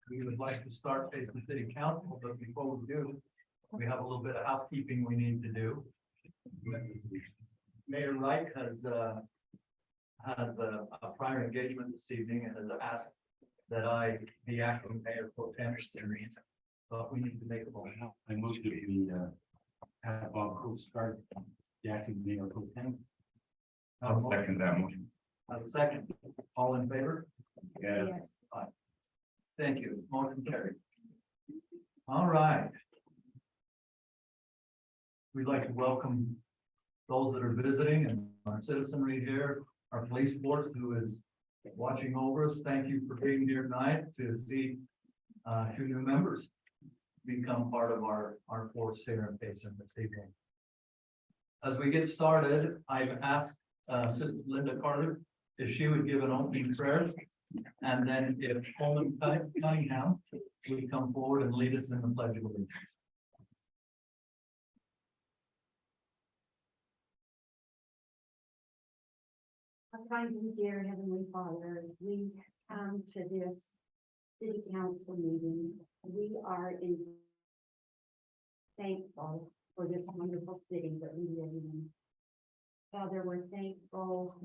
We would like to start Payson City Council, but before we do, we have a little bit of housekeeping we need to do. Mayor Wright has a prior engagement this evening and has asked that I be acting mayor pro tem series. But we need to make a motion. I move to be have Bob Cook start the acting mayor pro tem. I'll second that motion. Have a second. All in favor? Yeah. Thank you. Motion carried. All right. We'd like to welcome those that are visiting and our citizenry here, our police force who is watching over us. Thank you for being here tonight to see two new members become part of our force here in Payson this evening. As we get started, I've asked Sister Linda Carter if she would give an opening prayer, and then if Coleman Cunningham would come forward and lead us in the Pledge of Allegiance. Our kind and dear Heavenly Father, we come to this city council meeting. We are thankful for this wonderful city that we live in. Father, we're thankful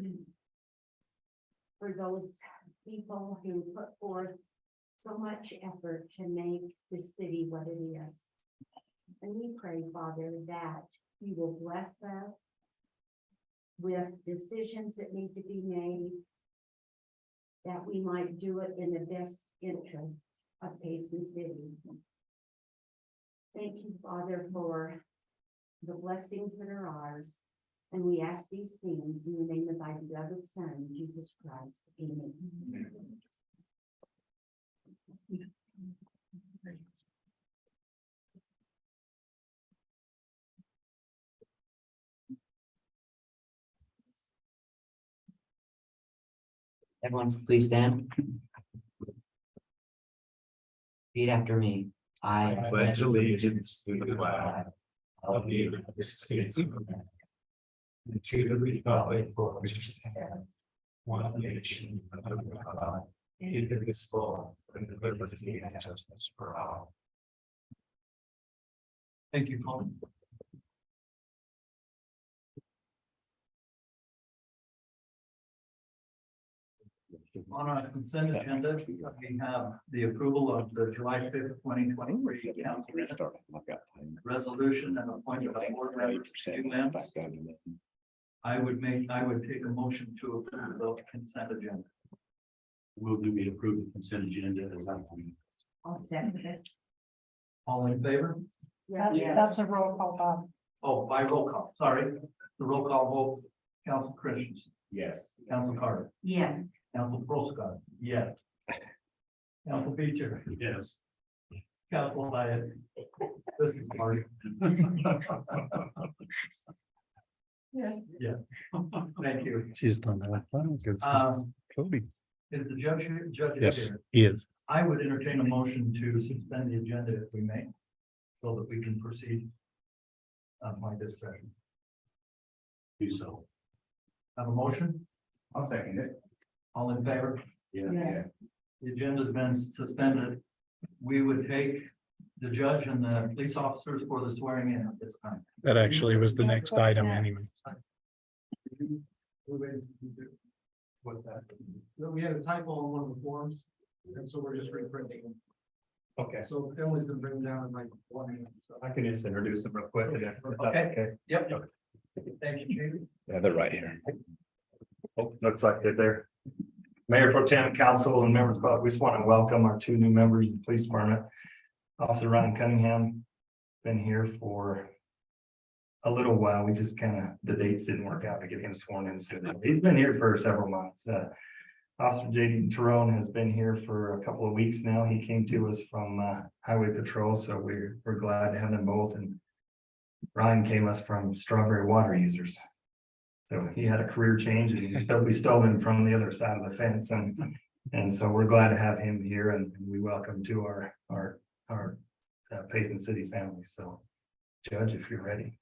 for those people who put forth so much effort to make this city what it is. And we pray, Father, that you will bless us with decisions that need to be made, that we might do it in the best interest of Payson City. Thank you, Father, for the blessings that are ours. And we ask these things in the name of thy beloved Son, Jesus Christ. Amen. Everyone, please stand. Repeat after me. I Pledge allegiance to the flag of the United States of America and to the republic for which it stands, one nation under God, indivisible, with liberty and justice for all. Thank you, Colin. On our consent agenda, we have the approval of the July 5th, 2020 city council minutes, resolution and appointment of board members to new members. I would take a motion to approve the consent agenda. Move to be approved the consent agenda as outlined. I'll second it. All in favor? That's a roll call, Bob. Oh, by roll call, sorry. The roll call vote, Council Christensen, Yes. Council Carter, Yes. Council Proscott, yes. Council Beecher, Yes. Council Hyatt. This is Marty. Yeah. Thank you. She's done that. Kobe. Is the judge here? Judge is Yes, here. he is. I would entertain a motion to suspend the agenda if we may, so that we can proceed on my discussion. Do so. Have a motion? I'll second it. All in favor? Yeah. The agenda's been suspended. We would take the judge and the police officers for the swearing in at this time. That actually was the next item anyway. What's that? We had a typo on one of the forms, and so we're just reprinting them. Okay, So Emily's been bringing down in like 1 minute, so. I can just introduce them real quick. If that's Okay. Yep. Thank you, Chief. Yeah, they're right here. Oh, looks like they're there. Mayor Pro Tem, Council, and members, but we just want to welcome our two new members of the police department. Officer Ryan Cunningham, been here for a little while. We just the dates didn't work out to get him sworn in. So he's been here for several months. Officer J.D. Tyrone has been here for a couple of weeks now. He came to us from Highway Patrol, so we're glad to have them both. And Ryan came us from Strawberry Water Users. So he had a career change and we stole him from the other side of the fence. And so we're glad to have him here, and we welcome to our Payson City family. So Judge, if you're ready.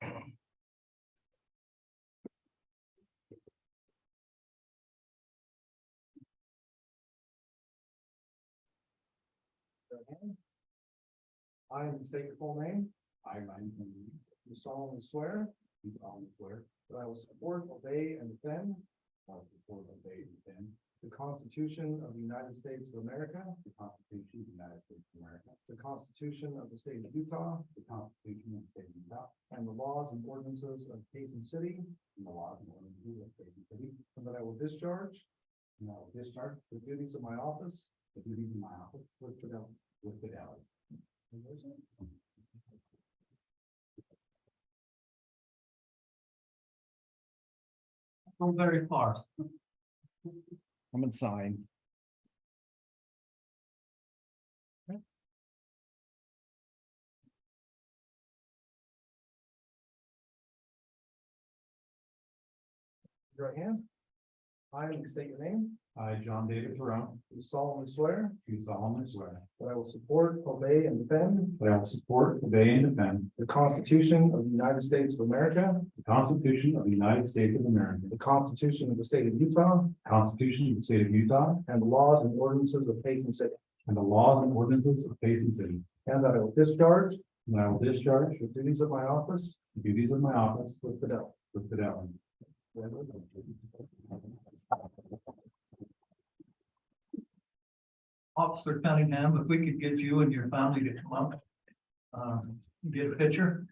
I state your full name. I, Ryan Kennedy, Do solemnly swear do solemnly swear, that I will support, obey, and defend I will support, obey, and defend the Constitution of the United States of America, the Constitution of the United States of America, the Constitution of the State of Utah, the Constitution of the State of Utah, and the laws and ordinances of Payson City, and the laws and ordinances of Payson City, and that I will discharge and I will discharge the duties of my office the duties of my office with fidelity. with fidelity. Go very far. I'm in sign. Right hand. I state your name. I, John David Jerome, Do solemnly swear do solemnly swear that I will support, obey, and defend that I will support, obey, and defend the Constitution of the United States of America, the Constitution of the United States of America, the Constitution of the State of Utah, the Constitution of the State of Utah, and the laws and ordinances of Payson City, and the laws and ordinances of Payson City, and that I will discharge and I will discharge the duties of my office the duties of my office with fidelity. with fidelity. Officer Cunningham, if we could get you and your family to come up, get a picture.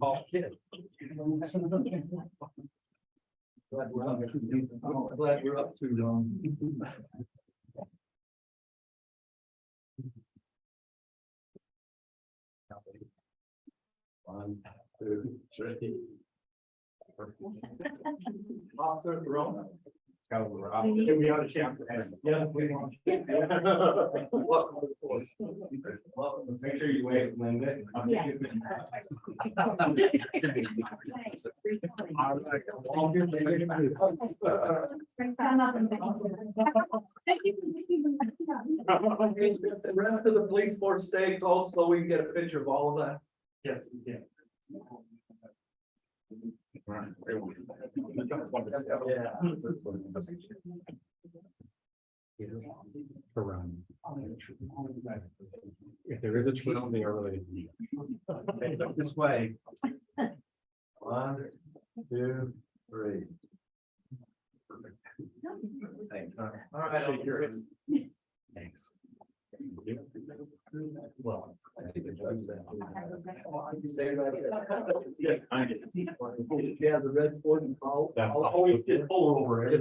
Oh, shit. Glad we're up to, One, two, three. Officer Jerome. Can we have a chance? Yes, we want. Welcome to the board. Welcome. Make sure you wait, Linda. Yeah. Come up and- The rest of the police force stay close so we can get a picture of all of that. Yes, we can. Around. If there is a trail, they are related. This way. One, two, three. Thanks. All right. Thanks. Well. I think it's right there. Yeah, the red Ford and all. Always get pull over it.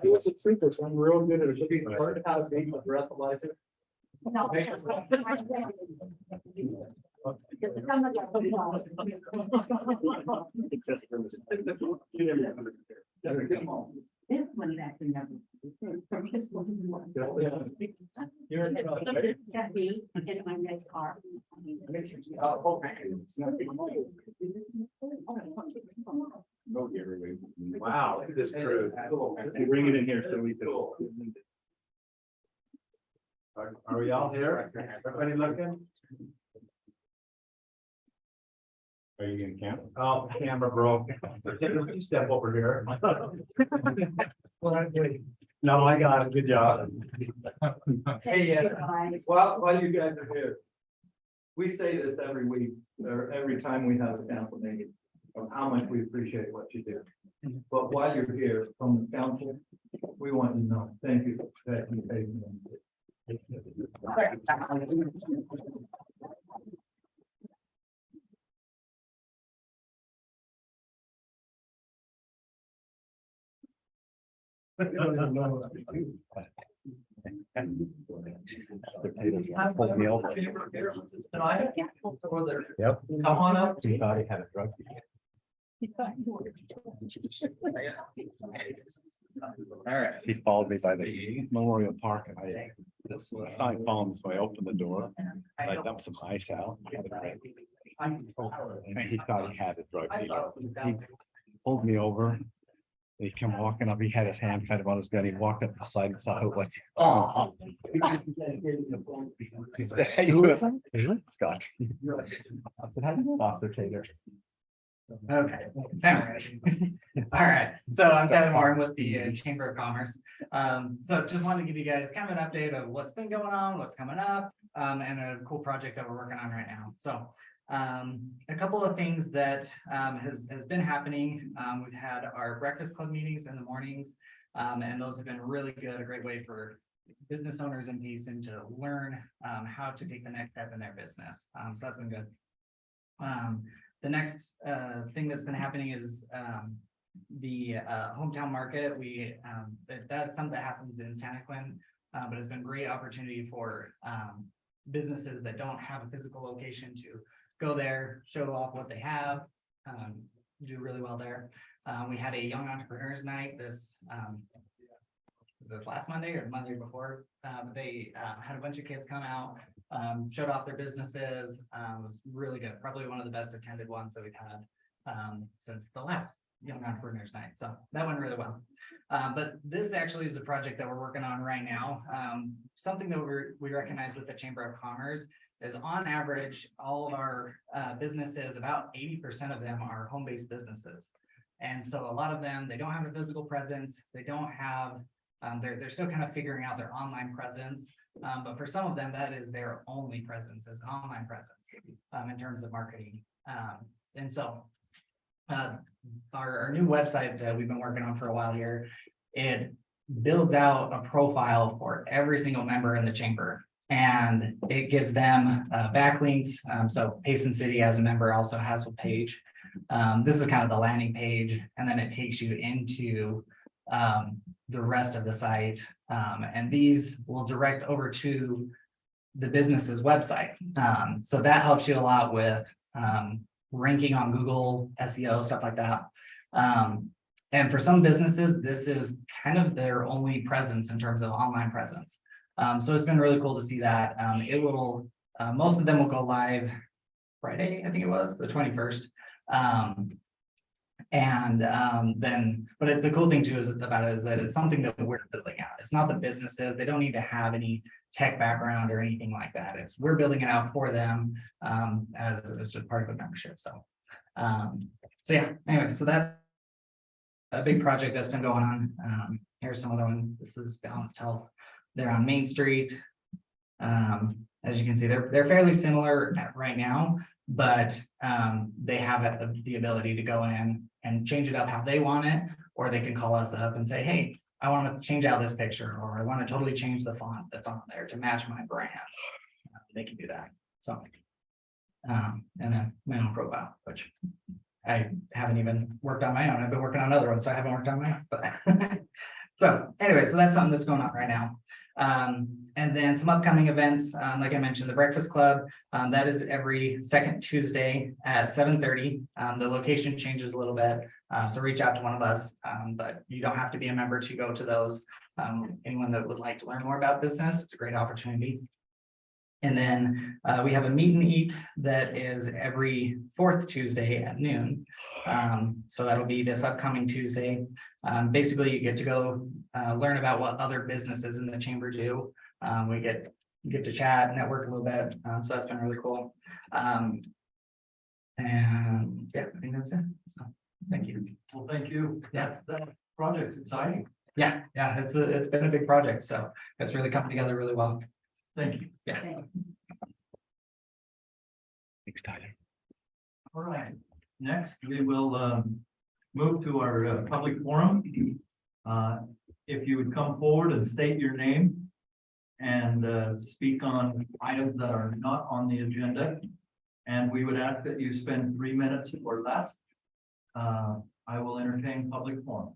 He was a trooper, so I'm real good at it. Learned how to be a breathalyzer. No. This one is actually never. From this one. You're in trouble, right? Got me in my red car. Wow, look at this crew. Bring it in here so we can. Are we all here? Everybody looking? Are you in camp? Oh, camera broke. You step over here. No, I got it. Good job. Hey, while you guys are here, we say this every week, or every time we have a council meeting, of how much we appreciate what you do. But while you're here from the council, we want you to know, thank you. That you paid me. Pulled me over. Tonight, or there. Yep. Come on up. He thought he had a drug. All right. He followed me by the Memorial Park and I saw him following, so I opened the door. And I dumped some ice out. And he thought he had a drug dealer. He pulled me over. He come walking up, he had his hand kind of on his gun, he walked up the side and saw it like, oh. He said, "Hey, you Scott. I said, how do you get off there, Tater? Okay, all right. All right, so I'm Kevin Moore with the Chamber of Commerce. So just wanted to give you guys kind of an update of what's been going on, what's coming up, and a cool project that we're working on right now. So a couple of things that has been happening. We've had our breakfast club meetings in the mornings, and those have been really good, a great way for business owners in Payson to learn how to take the next step in their business. So that's been good. The next thing that's been happening is the hometown market. That's something that happens in Santa Quinn, but it's been a great opportunity for businesses that don't have a physical location to go there, show off what they have, do really well there. We had a young entrepreneurs night this last Monday or Monday before. They had a bunch of kids come out, showed off their businesses. It was really good, probably one of the best attended ones that we've had since the last Young Entrepreneurs Night. So that went really well. But this actually is a project that we're working on right now. Something that we recognize with the Chamber of Commerce is on average, all of our businesses, about 80% of them are home-based businesses. And so a lot of them, they don't have a physical presence. They don't have, they're still kind of figuring out their online presence. But for some of them, that is their only presence, is online presence in terms of marketing. And so our new website that we've been working on for a while here, it builds out a profile for every single member in the chamber. And it gives them backlinks. So Payson City as a member also has a page. This is kind of the landing page, and then it takes you into the rest of the site. And these will direct over to the business's website. So that helps you a lot with ranking on Google, SEO, stuff like that. And for some businesses, this is kind of their only presence in terms of online presence. So it's been really cool to see that. It will, most of them will go live Friday, I think it was, the 21st. But the cool thing too about it is that it's something that we're building out. It's not the businesses. They don't need to have any tech background or anything like that. We're building it out for them as just part of a membership. So yeah, anyway, so that's a big project that's been going on. Here's some other one. This is Balanced Health. They're on Main Street. As you can see, they're fairly similar right now, but they have the ability to go in and change it up how they want it, or they can call us up and say, hey, I want to change out this picture, or I want to totally change the font that's on there to match my brand. They can do that. So, and then my own profile, which I haven't even worked on my own. I've been working on other ones, so I haven't worked on my own. But so anyway, so that's something that's going on right now. And then some upcoming events, like I mentioned, the Breakfast Club, that is every second Tuesday at 7:30. The location changes a little bit, so reach out to one of us, but you don't have to be a member to go to those. Anyone that would like to learn more about business, it's a great opportunity. And then we have a meet and eat that is every fourth Tuesday at noon. So that'll be this upcoming Tuesday. Basically, you get to go learn about what other businesses in the chamber do. We get to chat, network a little bit. So that's been really cool. And yeah, I think that's it. So thank you. Well, thank you. Yeah. That project's exciting. Yeah, it's been a big project. So it's really come together really well. Thank you. Yeah. Thanks, Tyler. All right. Next, we will move to our public forum. If you would come forward and state your name and speak on items that are not on the agenda. And we would ask that you spend 3 minutes or less. I will entertain public forum.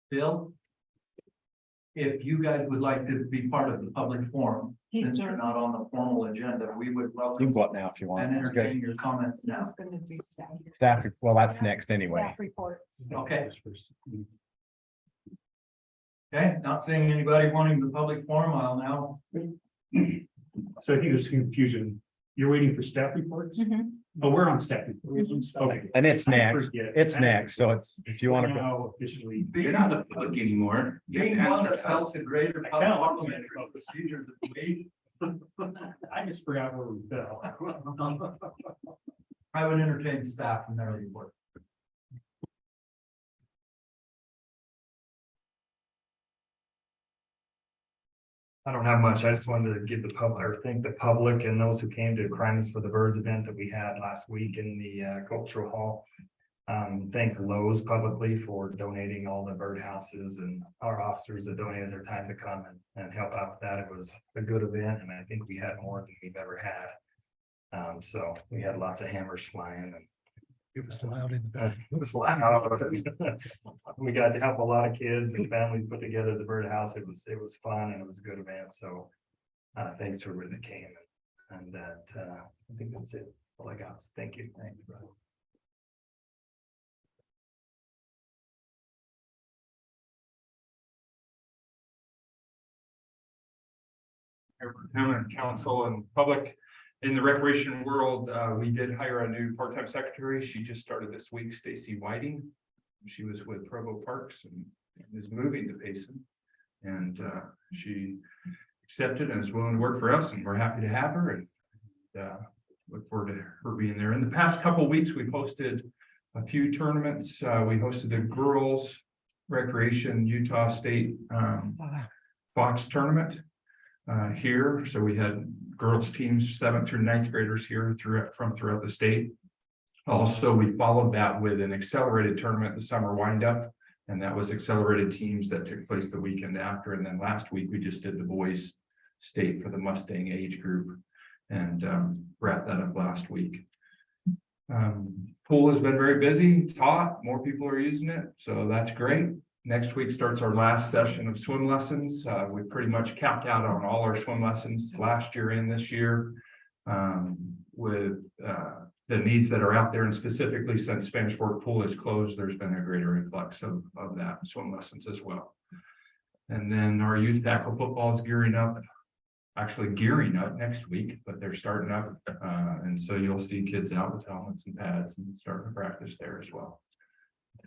Bill, if you guys would like to be part of the public forum, He's since you're doing- not on the formal agenda, we would You can welcome go up now if you want. and entertain your comments now. He's gonna do staff. Staff, well, that's next anyway. Staff reports. Okay. Okay, not seeing anybody wanting the public forum, I'll now. So I think there's confusion. You're waiting for staff reports? Oh, we're on staff reports. Okay. And it's next, Forget. it's next, so it's, if you want to. Now officially. You're not the public anymore. Being one that felt the greater I kinda want public them. procedures that we, I just forgot where we fell. I would entertain staff from their report. I don't have much. I just wanted to give the public, or thank the public and those who came to Crimes for the Birds event that we had last week in the cultural hall. Thank Lowe's publicly for donating all the birdhouses and our officers that donated their time to come and help out with that. It was a good event, and I think we had more than we've ever had. So we had lots of hammers flying and It was loud in the it was loud. We got to help a lot of kids and families put together the birdhouse. It was fun and it was a good event. So thanks to everybody that came, and that I think that's it. All I got. So thank you. Thank you, brother. Council and public in the recreation world, we did hire a new part-time secretary. She just started this week, Stacy Whiting. She was with Provo Parks and is moving to Payson. And she accepted and is willing to work for us, and we're happy to have her, and look forward to her being there. In the past couple of weeks, we've hosted a few tournaments. We hosted the girls recreation Utah State Fox tournament here. So we had girls teams, 7th through 9th graders here throughout the state. Also, we followed that with an accelerated tournament, the summer windup, and that was accelerated teams that took place the weekend after. And then last week, we just did the boys state for the Mustang age group, and wrapped that up last week. Pool has been very busy. It's hot. More people are using it, so that's great. Next week starts our last session of swim lessons. We pretty much capped out on all our swim lessons last year and this year, with the needs that are out there, and specifically since Spanish Fork Pool is closed, there's been a greater influx of that swim lessons as well. And then our youth tackle football is gearing up next week, but they're starting up. And so you'll see kids out with helmets and pads and starting to practice there as well.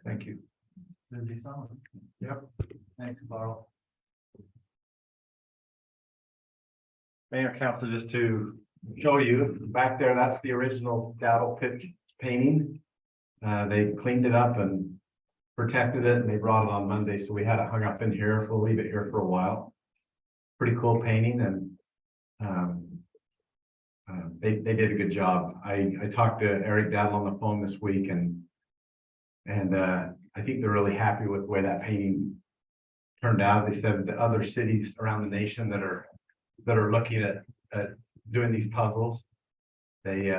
Thank you. Busy summer. Yep. Thanks, Carl. Mayor, council, just to show you back there, that's the original Dowdle pit painting. They cleaned it up and protected it, and they brought it on Monday, so we had it hung up in here. We'll leave it here for a while. Pretty cool painting, and they did a good job. I talked to Eric Dowdle on the phone this week, and I think they're really happy with the way that painting turned out. They said that other cities around the nation that are looking at doing these puzzles, they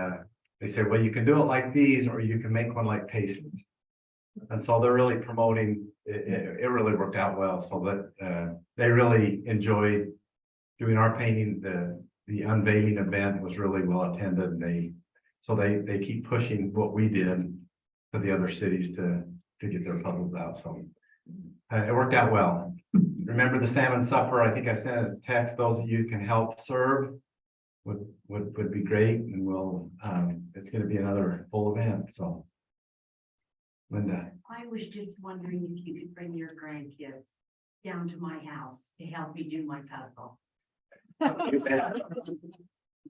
said, well, you can do it like these, or you can make one like Payson's. And so they're really promoting it. It really worked out well, so that they really enjoyed doing our painting. The unveiling event was really well attended, and they keep pushing what we did for the other cities to get their puzzles out. So it worked out well. Remember the salmon supper? I think I sent a text. Those of you who can help serve would be great, and we'll it's going to be another full event. So Linda. I was just wondering if you could bring your grandkids down to my house to help me do my puzzle.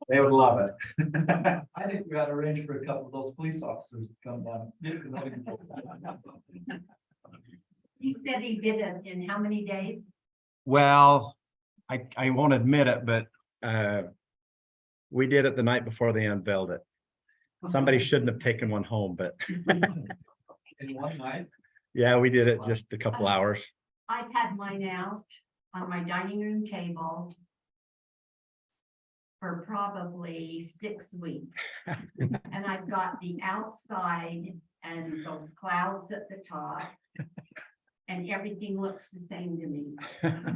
They would love it. I think we got to arrange for a couple of those police officers to come down. He said he did it in how many days? Well, I won't admit it, but we did it the night before they unveiled it. Somebody shouldn't have taken one home, but In one night? yeah, we did it just a couple hours. I've had mine out on my dining room table for probably 6 weeks. And I've got the outside and those clouds at the top. And everything looks the same to me.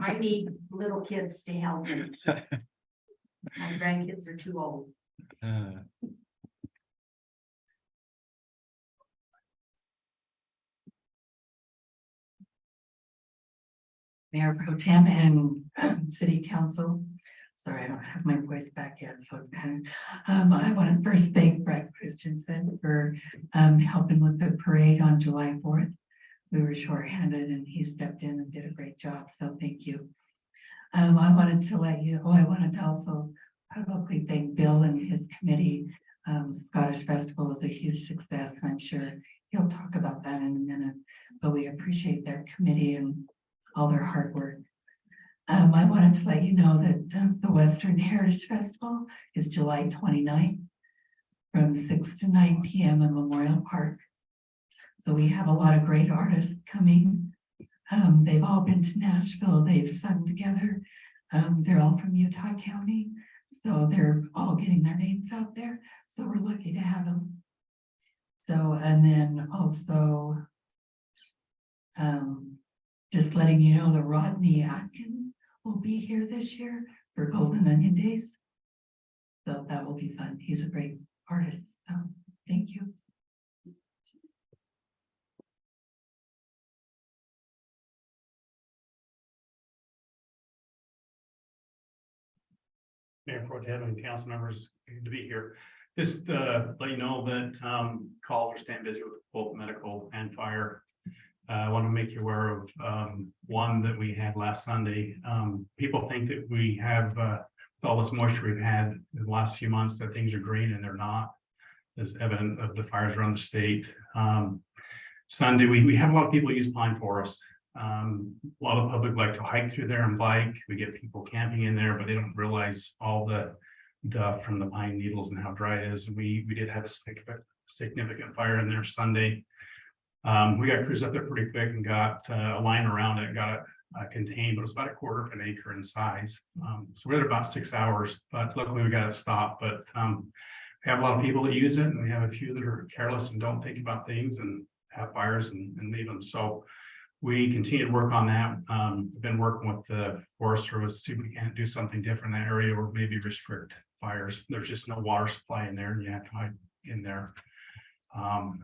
I need little kids to help me. My grandkids are too old. Mayor Pro Tem and City Council. Sorry, I don't have my voice back yet, so it's kind of, I want to first thank Brett Christensen for helping with the parade on July 4th. We were shorthanded and he stepped in and did a great job, so thank you. I wanted to also publicly thank Bill and his committee. Scottish Festival was a huge success, and I'm sure he'll talk about that in a minute, but we appreciate their committee and all their hard work. I wanted to let you know that the Western Heritage Festival is July 29th from 6 to 9 p.m. in Memorial Park. So we have a lot of great artists coming. They've all been to Nashville. They've sung together. They're all from Utah County. So they're all getting their names out there. So we're lucky to have them. So, and then also, just letting you know that Rodney Atkins will be here this year for Golden Onion Days. So that will be fun. He's a great artist. So thank you. Mayor Pro Tem and council members, good to be here. Just let you know that calls are staying busy with both medical and fire. I want to make you aware of one that we had last Sunday. People think that we have all this moisture we've had in the last few months, that things are green, and they're not. As evident of the fires around the state. Sunday, we have a lot of people use pine forest. A lot of the public like to hike through there and bike. We get people camping in there, but they don't realize all the duff from the pine needles and how dry it is. And we did have a significant fire in there Sunday. We got crews up there pretty quick and got a line around it, got it contained, but it was about 1/4 of an acre in size. So we had about 6 hours, but luckily we got it stopped. But we have a lot of people that use it, and we have a few that are careless and don't think about things and have fires and leave them. So we continue to work on that. We've been working with the Forest Service to see if we can't do something different in that area, or maybe restrict fires. There's just no water supply in there, and you have to hide in there.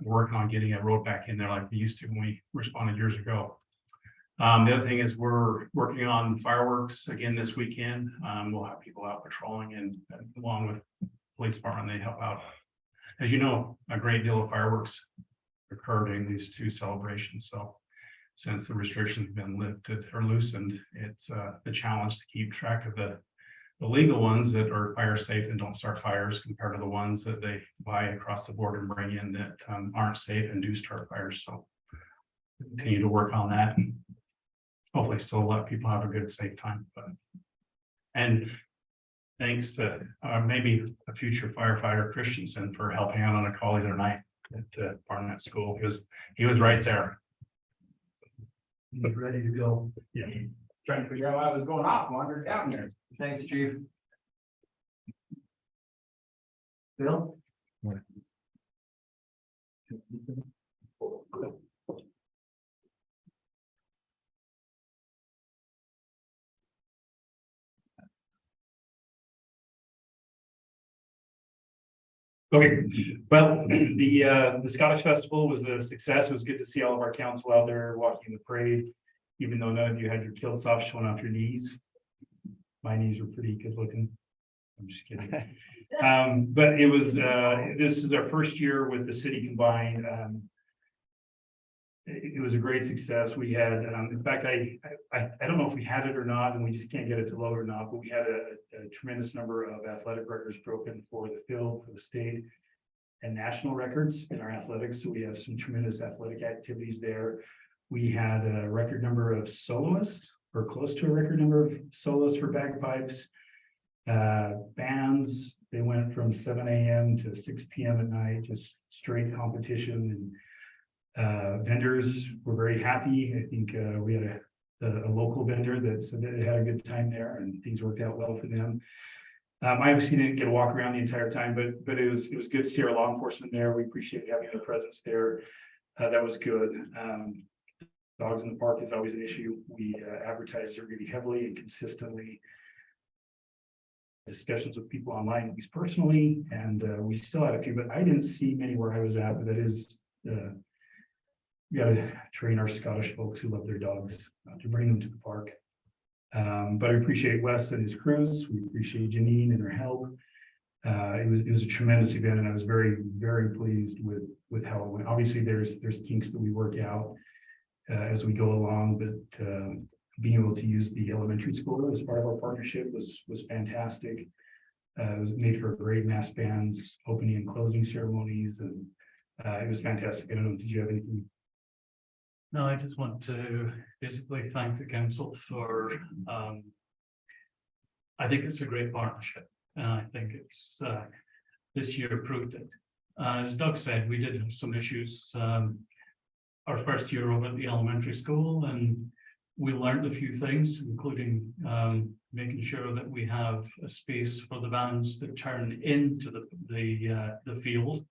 Working on getting a road back in there like we used to when we responded years ago. The other thing is we're working on fireworks again this weekend. We'll have people out patrolling, and along with police department, they help out. As you know, a great deal of fireworks occur during these two celebrations. So since the restrictions have been lifted or loosened, it's the challenge to keep track of the legal ones that are fire safe and don't start fires compared to the ones that they buy across the board and bring in that aren't safe and do start fires. So continue to work on that and hopefully still let people have a good, safe time. And thanks to maybe a future firefighter Christensen for helping out on a call the other night at Barnett School. He was right there. He's ready to go. Yeah. Trying to figure out why I was going off, wandered down there. Thanks, Chief. Bill? Okay, well, the Scottish Festival was a success. It was good to see all of our council out there walking the parade, even though none of you had your kilts off showing off your knees. My knees were pretty good looking. I'm just kidding. But it was, this is our first year with the city combined. It was a great success. We had, in fact, I don't know if we had it or not, and we just can't get it to load or not, but we had a tremendous number of athletic records broken for the field, for the state, and national records in our athletics. So we have some tremendous athletic activities there. We had a record number of soloists, or close to a record number of soloists for bagpipes. Bands, they went from 7 a.m. to 6 p.m. at night, just straight competition. And vendors were very happy. I think we had a local vendor that said that they had a good time there and things worked out well for them. I obviously didn't get to walk around the entire time, but it was good to see our law enforcement there. We appreciate having their presence there. That was good. Dogs in the park is always an issue. We advertised it really heavily and consistently. Discussions with people online, at least personally, and we still had a few, but I didn't see many where I was at. But that is we got to train our Scottish folks who love their dogs to bring them to the park. But I appreciate Wes and his crews. We appreciate Janine and her help. It was a tremendous event and I was very, very pleased with how it went. Obviously, there's kinks that we work out as we go along, but being able to use the elementary school as part of our partnership was fantastic. It was made for great mass bands, opening and closing ceremonies, and it was fantastic. I don't know, did you have anything? No, I just want to basically thank the council for, I think it's a great partnership. And I think it's, this year proved it. As Doug said, we did have some issues, our first year over at the elementary school, and we learned a few things, including, making sure that we have a space for the vans to turn into the field.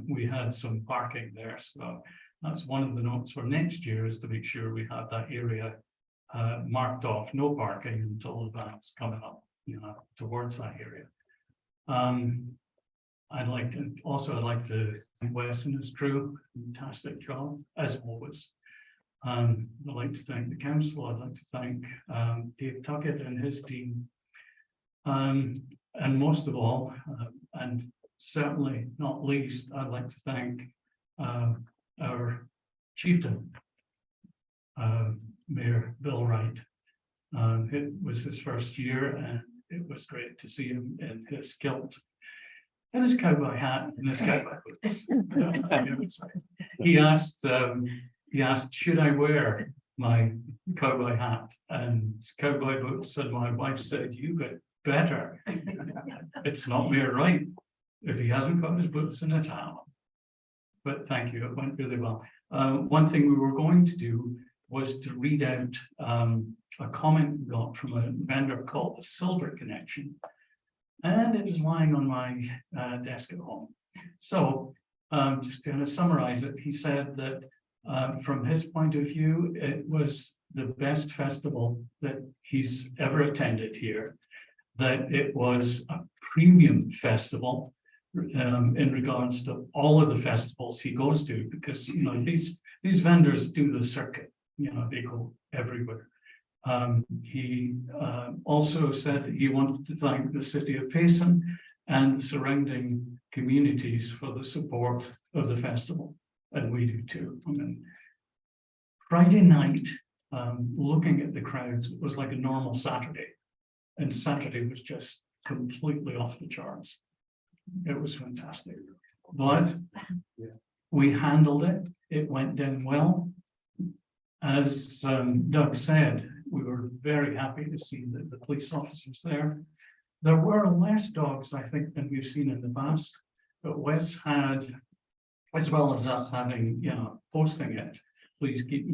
We had some parking there, so that's one of the notes for next year, is to make sure we have that area marked off, no parking until the vans coming up, towards that area. I'd like to thank Wes and his crew, fantastic job, as always. I'd like to thank the council. I'd like to thank Dave Tuckett and his team. And most of all, and certainly not least, I'd like to thank our chieftain, Mayor Bill Wright. It was his first year and it was great to see him in his kilt and his cowboy hat and his cowboy boots. He asked, should I wear my cowboy hat and cowboy boots? And my wife said, you got better. It's not Mayor Wright if he hasn't got his boots and a towel. But thank you, it went really well. One thing we were going to do was to read out a comment we got from a vendor called the Silver Connection. And it is lying on my desk at home. So just to kind of summarize it, he said that from his point of view, it was the best festival that he's ever attended here, that it was a premium festival in regards to all of the festivals he goes to, because these vendors do the circuit, they go everywhere. He also said that he wanted to thank the city of Payson and the surrounding communities for the support of the festival, and we do too. I mean, Friday night, looking at the crowds, it was like a normal Saturday, and Saturday was just completely off the charts. It was fantastic, but we handled it. It went down well. As Doug said, we were very happy to see the police officers there. There were less dogs, I think, than we've seen in the past, but Wes had, as well as us having, posting it, please keep,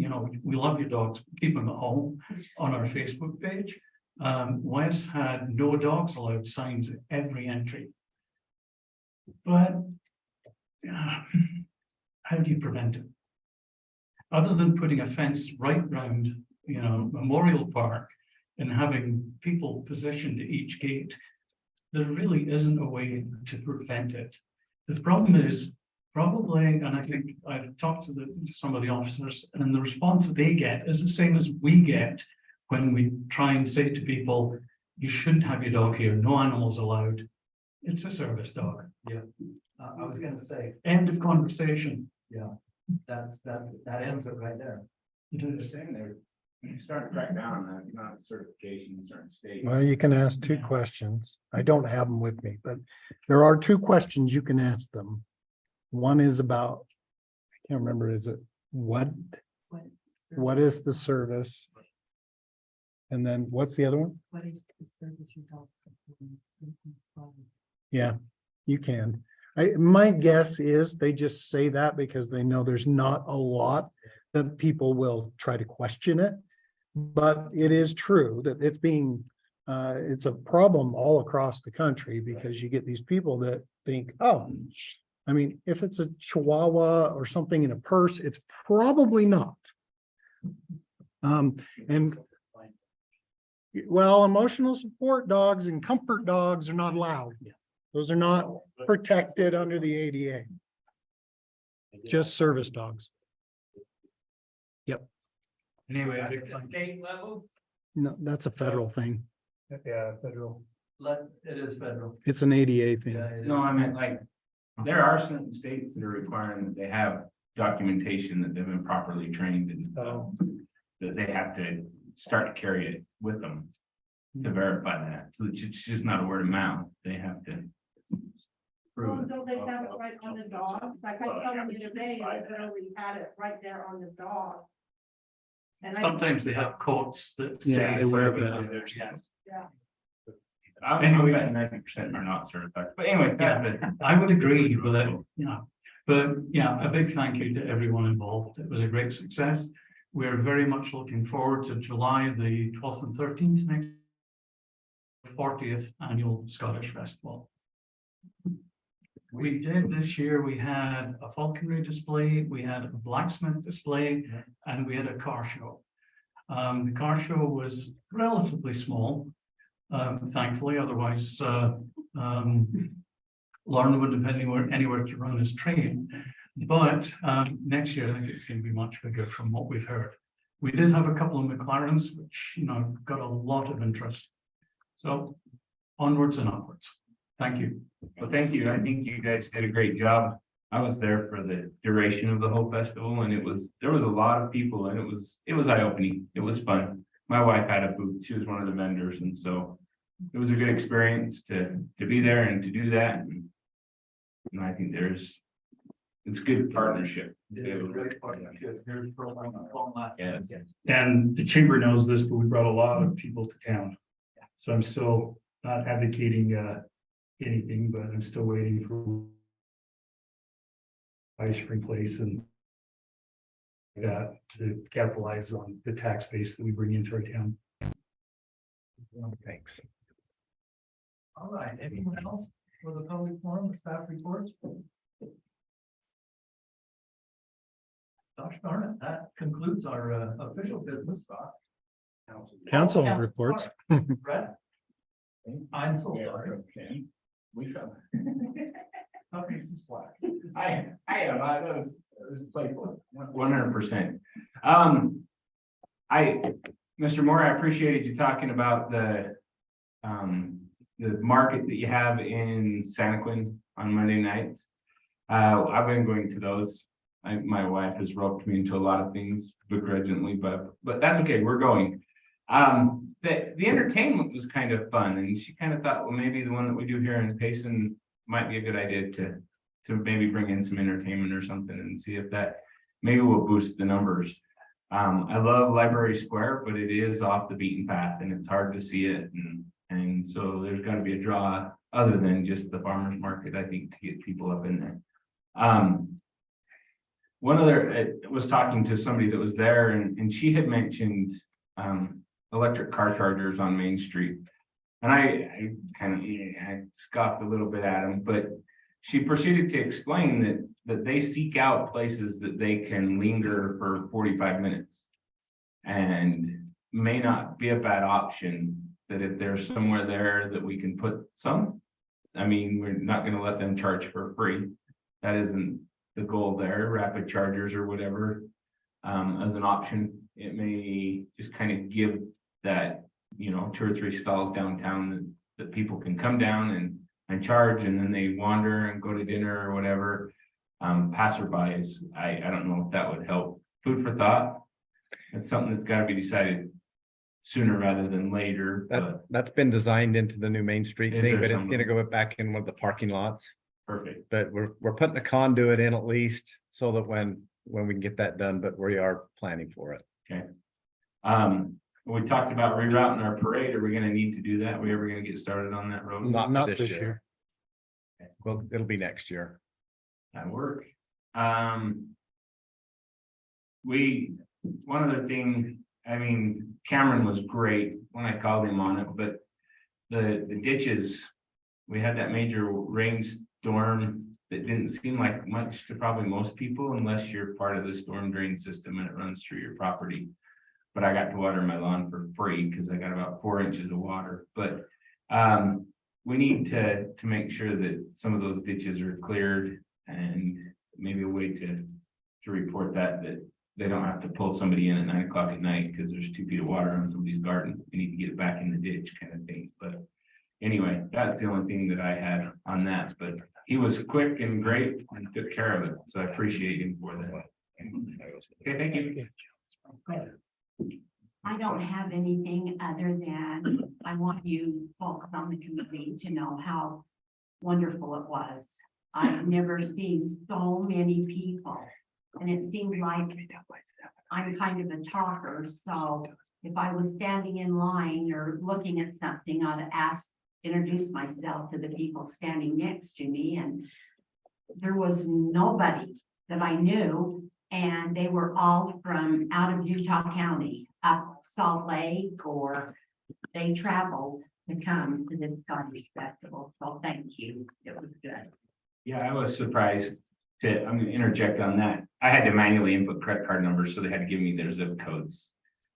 we love your dogs, keep them at home on our Facebook page. Wes had no dogs allowed signs at every entry. But how do you prevent it? Other than putting a fence right round, Memorial Park and having people positioned at each gate, there really isn't a way to prevent it. The problem is probably, and I think I've talked to some of the officers, and the response that they get is the same as we get when we try and say to people, you shouldn't have your dog here, no animals allowed. It's a service dog. Yeah, I was gonna say, End of conversation. yeah, that ends it right there. It is. Saying they're starting to crack down on that, not certification in certain states. Well, you can ask two questions. I don't have them with me, but there are two questions you can ask them. One is about, I can't remember, is it what is the service? And then what's the other one? What is the service you talk? Yeah, you can. My guess is they just say that because they know there's not a lot that people will try to question it. But it is true that it's a problem all across the country, because you get these people that think, oh, I mean, if it's a Chihuahua or something in a purse, it's probably not. And well, emotional support dogs and comfort dogs are not allowed. Those are not protected under the ADA. Just service dogs. Yep. Anyway, That's at the state level, No, that's a federal thing. Yeah, federal. It is federal. It's an ADA thing. Yeah, it is. No, I meant like, there are certain states that are requiring that they have documentation that they've been properly trained and that they have to start to carry it with them to verify that. So it's just not a word of mouth. They have to prove Well, it. don't they have it right on the dog? Like I told them the other day, they literally had it right there on the dog. And I, Sometimes they have coats that. Yeah, say they wear whatever that. it is, yes. yeah, I'm betting 90% are not certified. But anyway, Yeah, I would agree with it, yeah. But yeah, a big thank you to everyone involved. It was a great success. We're very much looking forward to July the 12th and 13th next 40th annual Scottish Festival. We did this year, we had a falconry display, we had a blacksmith display, and we had a car show. The car show was relatively small, thankfully, otherwise, Lauren wouldn't have anywhere to run his train. But next year, I think it's going to be much bigger from what we've heard. We did have a couple of McLarens, which, got a lot of interest. So onwards and upwards. Thank you. well, thank you. I think you guys did a great job. I was there for the duration of the whole festival and there was a lot of people and it was eye-opening. It was fun. My wife had a booth. She was one of the vendors. And so it was a good experience to be there and to do that. And I think it's good partnership. It is a great partnership. Here's for one last. Yes. And the chamber knows this, but we brought a lot of people to town. So I'm still not advocating anything, but I'm still waiting for ice cream place and that to capitalize on the tax base that we bring into our town. Thanks. All right, anyone else for the public forum or staff reports? Gosh darn it, that concludes our official business. Council Oh, reports. sorry. Brett? I'm so sorry. We come. Cut me some slack. I am, that was playful, 100%. Mr. Moore, I appreciated you talking about the market that you have in Santaquin on Monday nights. I've been going to those. My wife has roped me into a lot of things begrudgingly, but that's okay, we're going. The entertainment was kind of fun, and she kind of thought, well, maybe the one that we do here in Payson might be a good idea to maybe bring in some entertainment or something and see if that maybe will boost the numbers. I love Library Square, but it is off the beaten path and it's hard to see it. And so there's got to be a draw other than just the farmer's market, I think, to get people up in there. One other, I was talking to somebody that was there and she had mentioned electric car chargers on Main Street. And I kind of I scoffed a little bit at him, but she proceeded to explain that they seek out places that they can linger for 45 minutes and may not be a bad option, that if there's somewhere there that we can put some, I mean, we're not going to let them charge for free. That isn't the goal there. Rapid chargers or whatever as an option. It may just kind of give that, 2 or 3 stalls downtown that people can come down and charge, and then they wander and go to dinner or whatever. Passerbys, I don't know if that would help. Food for thought. It's something that's got to be decided sooner rather than later. But That's been designed into the new Main Street Is thing, there but it's some- gonna go back in one of the parking lots. perfect. But we're putting the conduit in at least so that when we can get that done, but we are planning for it. Okay. We talked about rerouting our parade. Are we going to need to do that? Are we ever going to get started on that road? Not Not this this year. year. Well, it'll be next year. That work. One other thing, I mean, Cameron was great when I called him on it, but the ditches, we had that major rainstorm that didn't seem like much to probably most people unless you're part of the storm drain system and it runs through your property. But I got to water my lawn for free because I got about 4 inches of water. But we need to make sure that some of those ditches are cleared, and maybe a way to report that they don't have to pull somebody in at 9 o'clock at night because there's 2 feet of water on somebody's garden. They need to get it back in the ditch kind of thing, but anyway, that's the only thing that I had on that, but he was quick and great and took care of it, so I appreciate him for that. Okay, thank you. I don't have anything other than I want you folks on the committee to know how wonderful it was. I've never seen so many people, and it seemed like I'm kind of a talker, so if I was standing in line or looking at something, I'd introduce myself to the people standing next to me, and there was nobody that I knew, and they were all from out of Utah County, up Salt Lake, or they traveled to come to this Scottish festival, so thank you, it was good. Yeah, I was surprised I'm gonna interject on that. I had to manually input credit card numbers, so they had to give me their zip codes.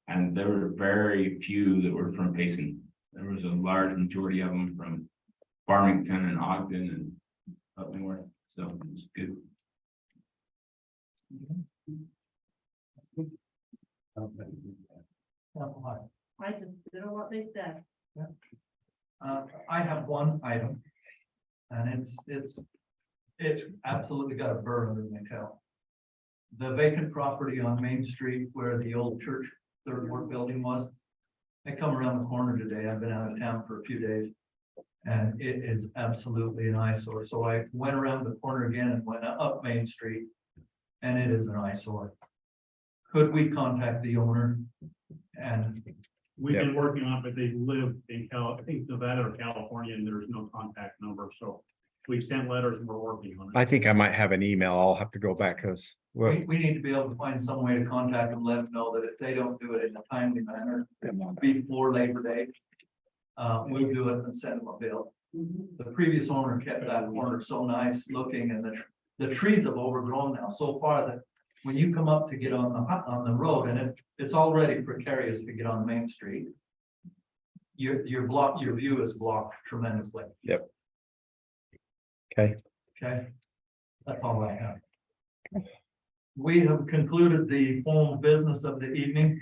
And there were very few that were from Payson. There was a large majority of them from Farmington and Ogden and up north, so it was good. I just did what they said. I have one item. And it's absolutely got a burr under my tail. The vacant property on Main Street where the old church third ward building was. I come around the corner today. I've been out of town for a few days. And it is absolutely an eyesore. So I went around the corner again and went up Main Street. And it is an eyesore. Could we contact the owner? And We've been working on it, but they live in I think Nevada or California, and there's no contact number, so we've sent letters and we're working on it. I think I might have an email. I'll have to go back because, well, we need to be able to find some way to contact them, let them know that if they don't do it in a timely manner before Labor Day, we'll do it and send them a bill. The previous owner kept that corner so nice looking, and the trees have overgrown now so far that when you come up to get on the road, and it's already precarious to get on Main Street, your view is blocked tremendously. Yep. Okay. Okay, that's all I have. We have concluded the formal business of the evening.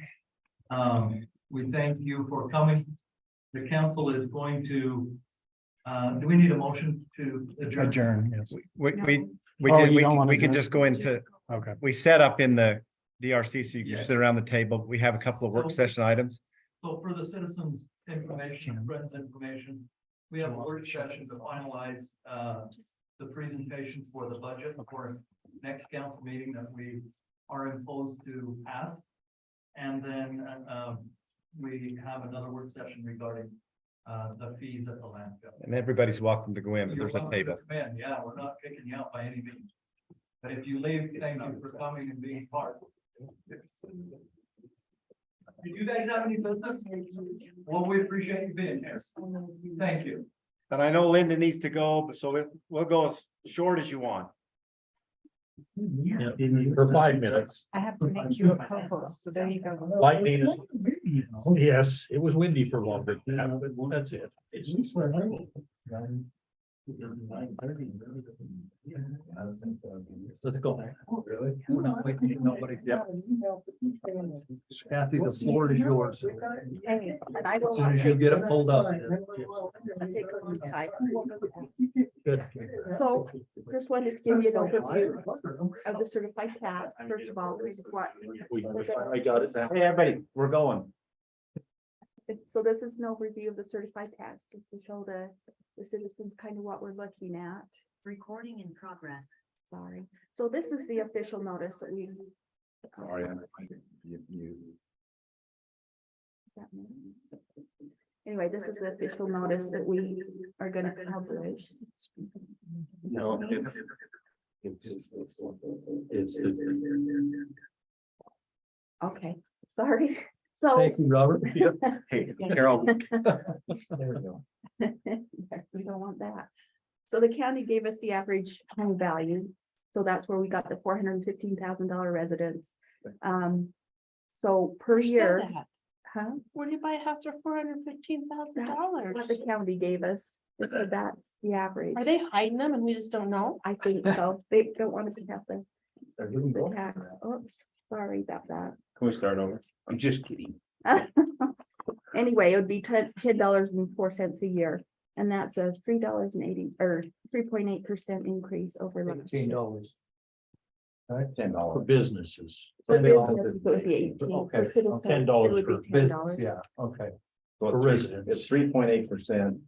We thank you for coming. The council is going to, do we need a motion to adjourn? Adjourn, yes. We You don't wanna we can adjourn? just go into, Okay. we set up in the DRC, so you Yeah. can sit around the table. We have a couple of work session items. So for the citizens' information, friends' information, we have a work session to finalize the presentation for the budget for next council meeting that we are imposed to pass. And then we have another work session regarding the fees at the landfill. And everybody's welcome to go in, but You're there's a welcome to table. come in. Yeah, we're not kicking you out by any means. But if you leave, thank you for coming and being part. Did you guys have any business? Well, we appreciate you being here. Thank you. And I know Linda needs to go, but so we'll go as short as you want. For 5 minutes. I have to make you a co-host, so there you go. Lightning. Yes, it was windy for longer. That's it. Let's go. Really? We're not waiting, nobody. Yep. Kathy, the floor is yours. As soon as you get it pulled up. Good. So just wanted to give you an overview of the certified tax. First of all, this is what, I got it now. Hey, everybody, we're going. so this is an overview of the certified tax, just to show the citizens kind of what we're looking at. Recording in progress. Sorry. So this is the official notice that we. Sorry, Anyway, this is the official notice that we are gonna publish. No, it's. Okay, sorry. So. Thank you, Robert. Hey, Carol. There we go. We don't want that. So the county gave us the average home value. So that's where we got the $415,000 residence. So per year. Huh? Where do you buy a house for $415,000? What the county gave us. They said that's the average. Are they hiding them and we just don't know? I think so. They don't want us to have the There you go. tax. Oops, Sorry about that. Can we start over? I'm just kidding. Anyway, it would be $10.04 a year, and that's a $3.80 or 3.8% increase over last year. $18. $10. For businesses. For $10 businesses, it would be 18. Okay, For citizens, $10 it would for be business, $10. yeah, okay. So For residents. It's 3.8%.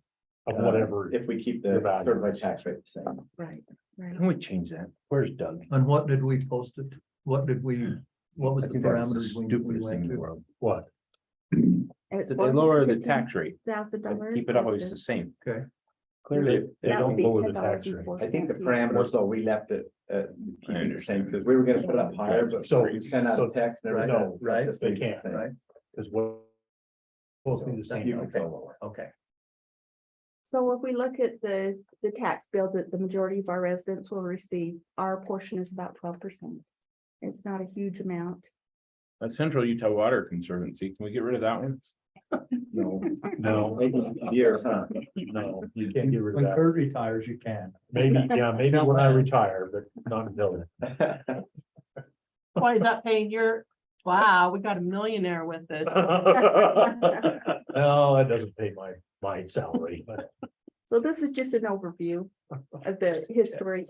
Of whatever. If we keep the the value certified is. tax rate the same. Right, right. Can we change that? Where's Doug? And what did we post it? What did we, what was I the think that was the parameters we stupidest went thing in the to? world. What? It's Did they lower the tax rate? $1,000. Keep it always the same. Okay. Clearly, they That would don't be lower the tax rate. $10.04. I think the parameters, though, we left it keep it the same, because we were gonna put it up higher, but So- you send out a text and everything. No, right, just they leave it the can't, same. right? Because what? Both be the So same, you can okay, go lower. okay. So if we look at the tax bill that the majority of our residents will receive, our portion is about 12%. It's not a huge amount. That Central Utah Water Conservancy, can we get rid of that one? No, No, maybe years, huh? no, you can't get rid of When that. Kurt retires, you can. Maybe, yeah, maybe when I retire, but not until then. Why is that paying your, wow, we got a millionaire with this. No, that doesn't pay my salary, but So this is just an overview of the historic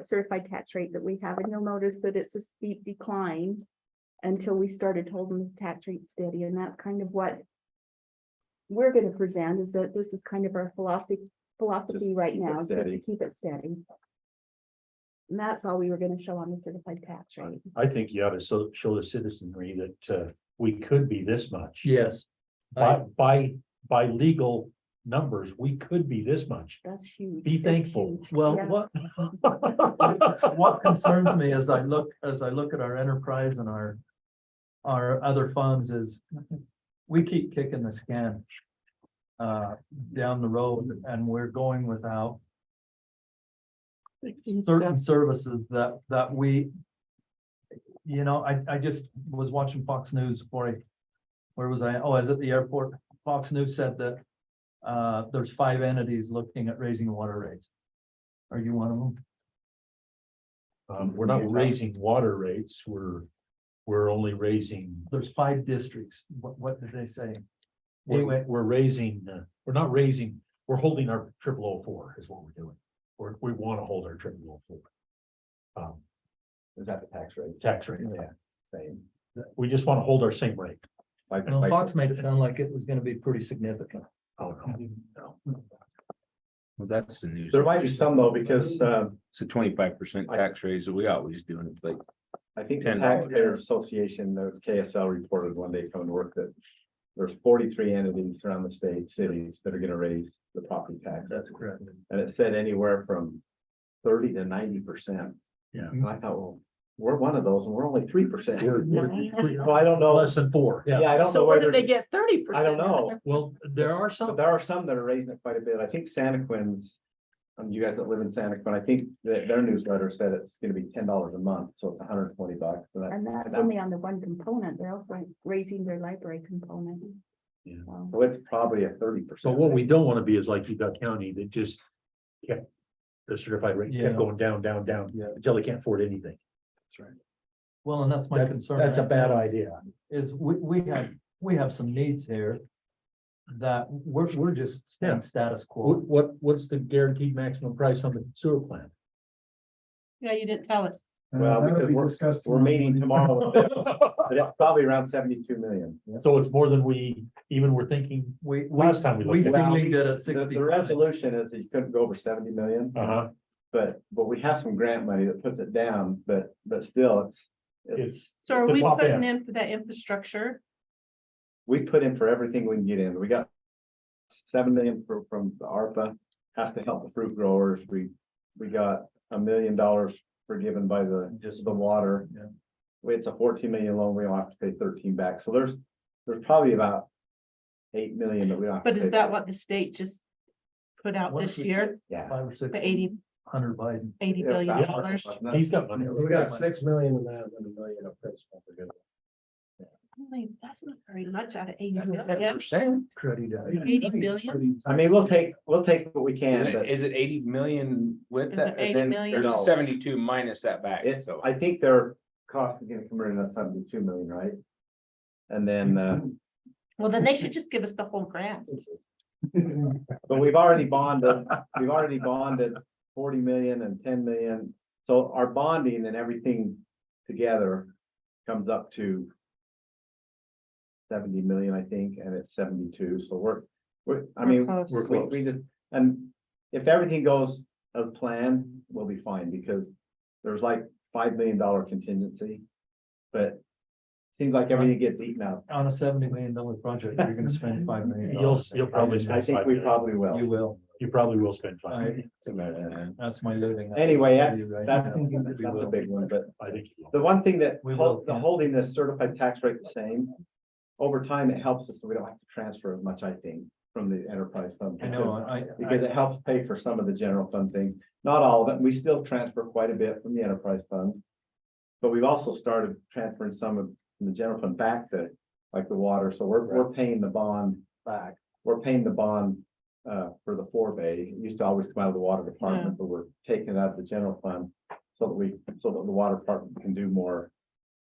certified tax rate that we have, and you'll notice that it's a steep decline until we started holding the tax rate steady, and that's kind of what we're gonna present, is that this is kind of our philosophy Just right keep it now, is just to steady. keep it steady. And that's all we were gonna show on the certified tax rate. I think you ought to show the citizenry that we could be this much. Yes. By legal numbers, we could be this much. That's huge. Be That's thankful. huge. Well, Yeah. what concerns me as I look at our enterprise and our other funds is we keep kicking the can down the road, and we're going without certain services that we, I just was watching Fox News where was I? Oh, I was at the airport. Fox News said that there's 5 entities looking at raising water rates. Are you one of them? We're not raising water rates, we're only raising, There's 5 districts. What did they say? anyway, we're raising, we're not raising, we're holding our 0004 is what we're doing. We want to hold our 0004. Is that the tax rate? Tax rate, Yeah. Same. we just want to hold our same rate. Well, Fox made it sound like it was gonna be pretty significant. Oh, no. Well, that's the news. There might be some though, because It's a 25% tax raise that we always do, and it's like, I think the $10. Taxpayer Association, the KSL reported one day coming to work that there's 43 entities around the state, cities that are gonna raise the property tax. That's correct. And it said anywhere from 30 to 90%. Yeah. And I thought, well, we're one of those and we're only 3%. We're Well, I don't know. less than 4. Yeah, I don't know So where whether, did they get 30%? I don't know, Well, there are but some, there are some that are raising it quite a bit. I think Santa Quinn's. You guys that live in Santa Quinn, I think that their newsletter said it's gonna be $10 a month, so it's $120. So that- And that's and only on the one component. They're also raising their library component. Yeah. So, So it's probably a 30%. So what we don't want to be is like Utah County that just kept the certified rate Yeah. kept going down, Yeah. until they can't afford anything. That's right. well, and that's my concern. That's a right bad now is- idea. Is we have some needs here that we're just staying status quo. What's the guaranteed maximum price on the sewer plant? Yeah, you didn't tell us. Well, because we're meeting tomorrow, with them, but it's probably around 72 million. So it's more than we even were thinking last time we We looked at it. seemingly did at The 60. resolution is that you couldn't go over 70 million, Uh-huh, but we have some grant money that puts it down, but still, it's. it's, So are the we top putting end. in for that infrastructure? We put in for everything we can get in. We got 7 million from the ARPA, has to help the fruit growers. We got $1 million forgiven by the water. Yeah. It's a 14 million loan. We don't have to pay 13 back. So there's probably about 8 million that we don't have to But is pay that back. what the state just put out What this if we- year? Yeah. 5 or 6 The 80 Biden. Yeah, billion about- dollars? He's got money. We got 6 million in that and $1 million of principal. That's not very much out of 80 billion. 10%. Credit. 80 billion? I mean, we'll take what we can, but Is it 80 million with Is that? it 80 And then million? there's No. 72 minus that back, it, so. I think they're cost is gonna come in at 72 million, right? And then, Well, then they should just give us the whole grant. but we've already bonded 40 million and 10 million. So our bonding and everything together comes up to 70 million, I think, and it's 72. So I mean, close. We're close. we just, and if everything goes as planned, we'll be fine because there's like $5 million contingency. But seems like everything gets eaten up. On a $70 million project, you're gonna spend $5 million. You'll probably spend I think 5 we million. probably will. You will. You probably will spend 5 I- million. That's my living. Anyway, that's We a will. big one, but I think you will. the one thing that, We will, the yeah. holding the certified tax rate the same, over time, it helps us, so we don't have to transfer as much, I think, from the enterprise fund. I know, Because it helps pay for some of the general fund things, not all of it, we still transfer quite a bit from the enterprise fund. But we've also started transferring some of the general fund back to, like the water, so we're paying the bond back. We're paying the bond for the 4 bay, it used to always come out of the water department, but we're taking it out of the general fund. So that the water department can do more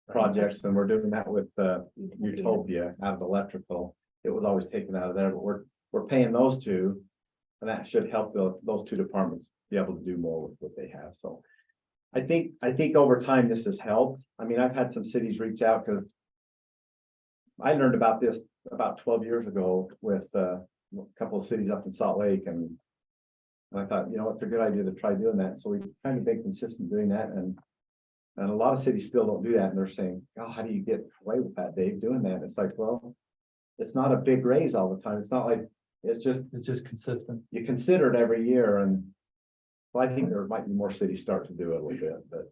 projects, and we're doing that with Utopia out of electrical. It was always taken out of there, but we're paying those two. And that should help those two departments be able to do more with what they have, so. I think over time this has helped. I mean, I've had some cities reach out because I learned about this about 12 years ago with a couple of cities up in Salt Lake, and I thought, it's a good idea to try doing that. So we've kind of been consistent doing that, and a lot of cities still don't do that, and they're saying, "Oh, how do you get away with that, Dave, doing that?" It's like, well, it's not a big raise all the time. It's not like it's just consistent. you consider it every year, and well, I think there might be more cities start to do it a little bit, but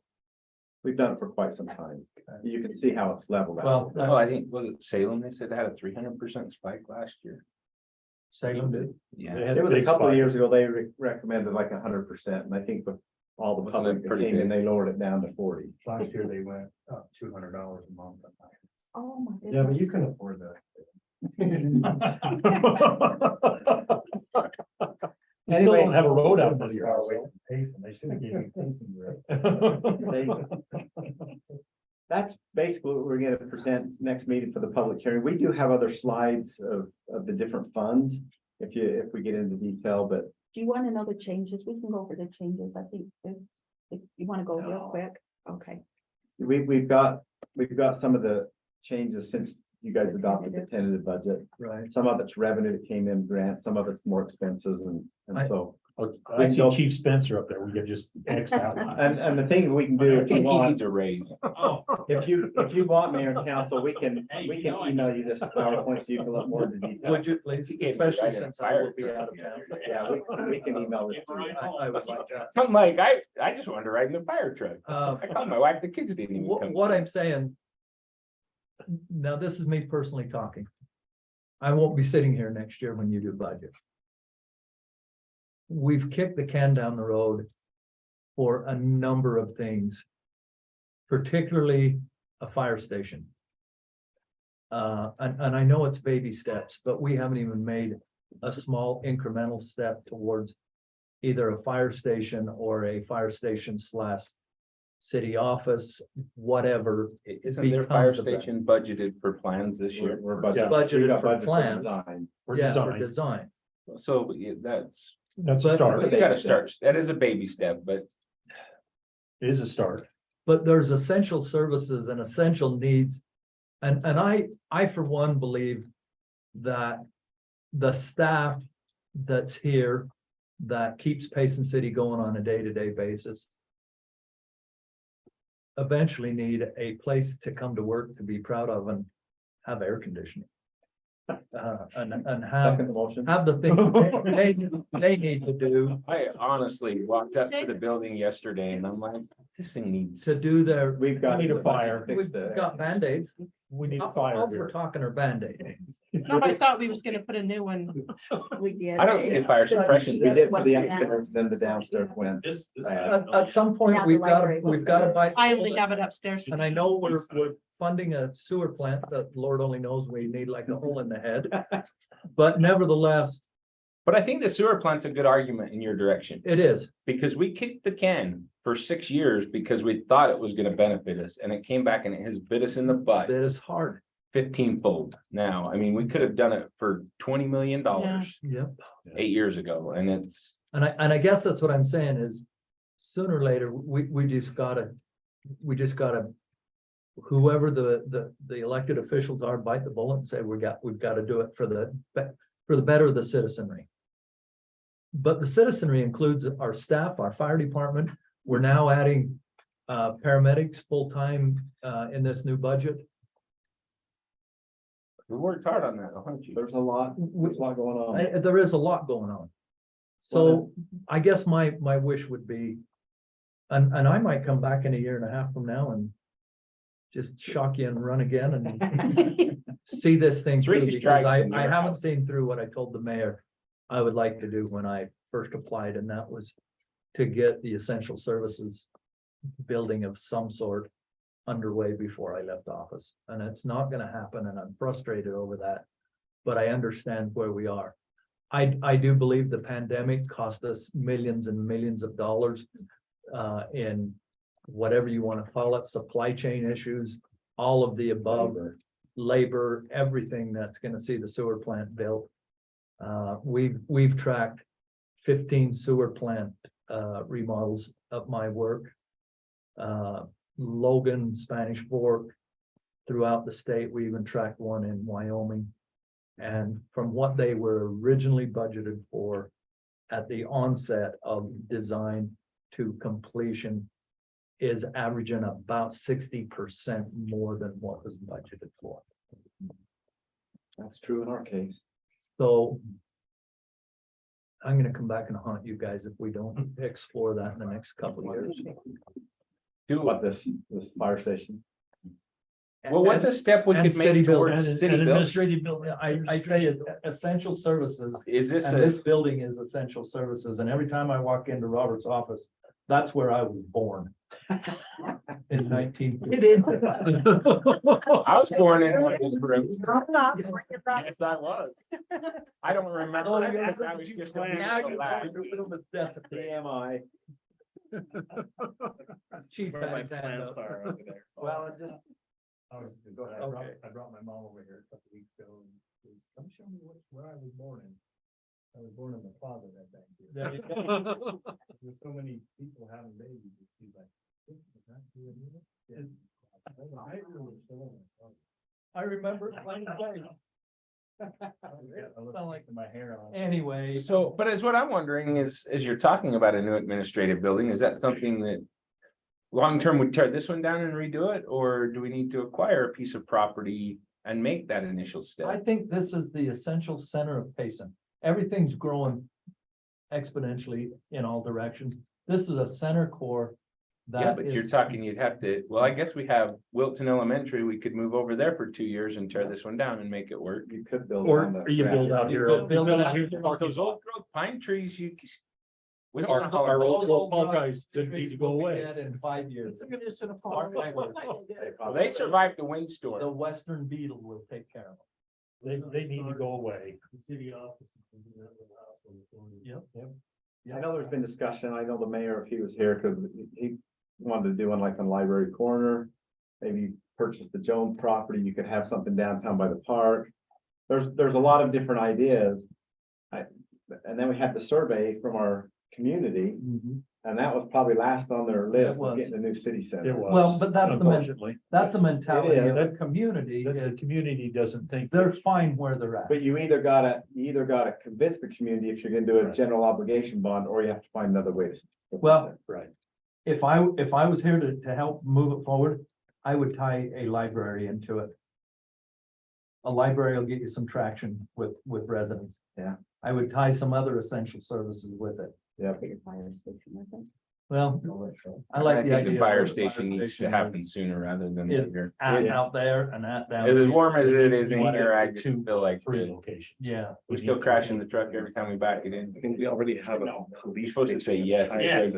we've done it for quite some time. You can see how it's leveled out. Oh, I think, was it Salem? They said they had a 300% spike last year. Salem did. Yeah. It was a couple of years ago, they recommended like 100%, and I think with all the Wasn't public it that pretty came in, big? they lowered it down to 40. Last year they went up $200 a month. Oh, my goodness. Yeah, but you can afford that. You still don't have a road out This to your far house. away from Payson, they should have given you Payson rate. That's basically what we're gonna present next meeting for the public hearing. We do have other slides of the different funds, if we get into detail, but Do you want to know the changes? We can go over the changes, I think, if you want to go real quick, okay. we've got some of the changes since you guys adopted the tentative budget. Right. Some of it's revenue that came in grants, some of it's more expenses, and so. I see Chief Spencer up there. We could just X out. And the thing we can do, if you He want, needs a raise. if you want, Mayor and Council, we can email you this PowerPoint so you can look more into detail. Would you please, especially since I will be out of town. Yeah, we can email this. to you. I would like that. I'm like, I just wanted to ride in the fire truck. Uh, I called my wife, the kids didn't even come. What I'm saying, now this is me personally talking. I won't be sitting here next year when you do budget. We've kicked the can down the road for a number of things, particularly a fire station. And I know it's baby steps, but we haven't even made a small incremental step towards either a fire station or a fire station / city office, whatever. it Isn't their fire becomes of that. station budgeted for plans this year? We're Yeah, budgeted we got for budget plans. design. For Yeah, for design. design. So yeah, that's, That's a But- start. you gotta start. That is a baby step, but It is a start. But there's essential services and essential needs. And I for one believe that the staff that's here that keeps Payson City going on a day-to-day basis eventually need a place to come to work to be proud of and have air conditioning. And Second motion. have the things they need to do I honestly walked up to the building yesterday and I'm like, this thing needs. to do their, We've got. We need a fire. Fix we've the- got Band-Aids. We need a All fire we're here. talking are Band-Aids. Nobody thought we was gonna put a new one. We did. I don't see a fire suppression. We did for the upstairs, then the downstairs went. At some point, Now the we've got library. to buy. I only have it upstairs. And I know we're funding a sewer plant that Lord only knows we need like a hole in the head. But nevertheless, But I think the sewer plant's a good argument in your direction, It is. because we kicked the can for 6 years because we thought it was gonna benefit us, and it came back and it has bit us in the butt That is hard. 15-fold now. I mean, we could have done it for $20 million Yep. 8 years ago, and it's, And I guess that's what I'm saying is sooner or later, we just gotta, whoever the elected officials are, bite the bullet and say, we've got to do it for the better of the citizenry. But the citizenry includes our staff, our fire department. We're now adding paramedics full-time in this new budget. we worked hard on that, haven't you? There's a lot going on. There is a lot going on. So I guess my wish would be, and I might come back in a year and a half from now and just shock you and run again and see this thing through, Three because strikes I and you're haven't out. seen through what I told the mayor I would like to do when I first applied, and that was to get the essential services building of some sort underway before I left office. And it's not gonna happen, and I'm frustrated over that, but I understand where we are. I do believe the pandemic cost us millions and millions of dollars in whatever you want to call it, supply chain issues, all of the above, labor, everything that's gonna see the sewer plant built. We've tracked 15 sewer plant remodels of my work. Logan, Spanish Fork, throughout the state. We even tracked one in Wyoming. And from what they were originally budgeted for at the onset of design to completion is averaging about 60% more than what was budgeted for. That's true in our case. So I'm gonna come back and haunt you guys if we don't explore that in the next couple of years. Do what this fire station. Well, what's a step we And could city make building. towards And city building? administrative building. I say essential services, Is this and a, this building is essential services, and every time I walk into Robert's office, that's where I was born. In 19. It is. I was born in one of these rooms. Yes, I was. I don't remember. Oh, that yeah. because I was just a Now so you're loud. going to film this AMI. Chief Pat's hand up. Well, it just. Okay. I brought my mom over here a couple weeks ago. And come show me where I was born in. I was born in the closet, I think. There you go. There's so many people having babies. She's like, "This is not doing it." Yeah. I really still in the closet. I remember it plain as day. I look like my hair on. Anyway, So, but as what I'm wondering is, as you're talking about a new administrative building, is that something that long-term would tear this one down and redo it, or do we need to acquire a piece of property and make that initial I step? think this is the essential center of Payson. Everything's growing exponentially in all directions. This is a center core. Yeah, that but you're is- talking, you'd have to, well, I guess we have Wilton Elementary, we could move over there for 2 years and tear this one down and make it work. You could build. Or on the you build grass. out here. Build it out here. Those old growth pine trees, we don't Our know how. our old old- Buckeyes didn't need to go away. In 5 years. Look at this in a Our farm. neighbors. Well, they survived the The windstorm. western beetle will take care of They need to go away. City office. Yep. I know there's been discussion. I know the mayor, if he was here, because he wanted to do one like on Library Corner. Maybe purchase the Jones property. You could have something downtown by the park. There's a lot of different ideas. And then we had the survey from our community, and that was probably last on their list was. of getting a new city center. It was. Well, but that's the Unfortunately. That's the mentality It of is. the community. The Is community doesn't think. they're fine where they're at. But you either gotta convince the community if you're gonna do a general obligation bond, or you have to find another way to. Well, Right. If I was here to help move it forward, I would tie a library into it. A library will get you some traction with residents. Yeah. I would tie some other essential services with it. Yeah, Put your fire station with it. Well, I like the think idea. fire of the station needs to happen sooner rather than Is later. Out there and at down. As warm as it is in You want here, I it just to feel like three the- locations. Yeah. we still crash in the truck every time we back it in. I think we already have a You're police. supposed to say yes. Giving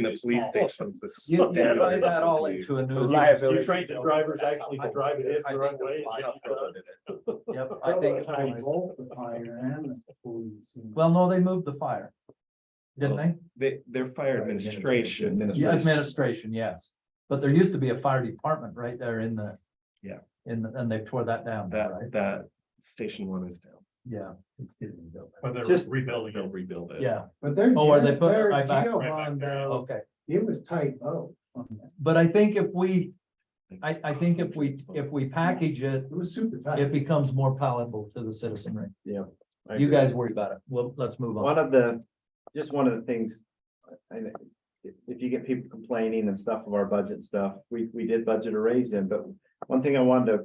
the police station. You tie that all into a new. Liability. You train the drivers actually to drive it in the right way. Yep, I think. Well, no, they moved the fire. Didn't they? Their fire administration. Yeah, administration, yes. But there used to be a fire department right there in the. Yeah. And they tore that down, right? That station one is down. Yeah. It's getting built. But they're Just- rebuilding They'll it. rebuild it. Yeah, But they're. Oh, are they putting it they're right back? Geohon down. okay. It was tight boat. But I think if we, I think if we package it, It was super tight. it becomes more palatable to the citizenry. Yeah. I You agree. guys worry about it. Well, let's move on. One of the things, if you get people complaining and stuff of our budget stuff, we did budget a raise in, but one thing I wanted to.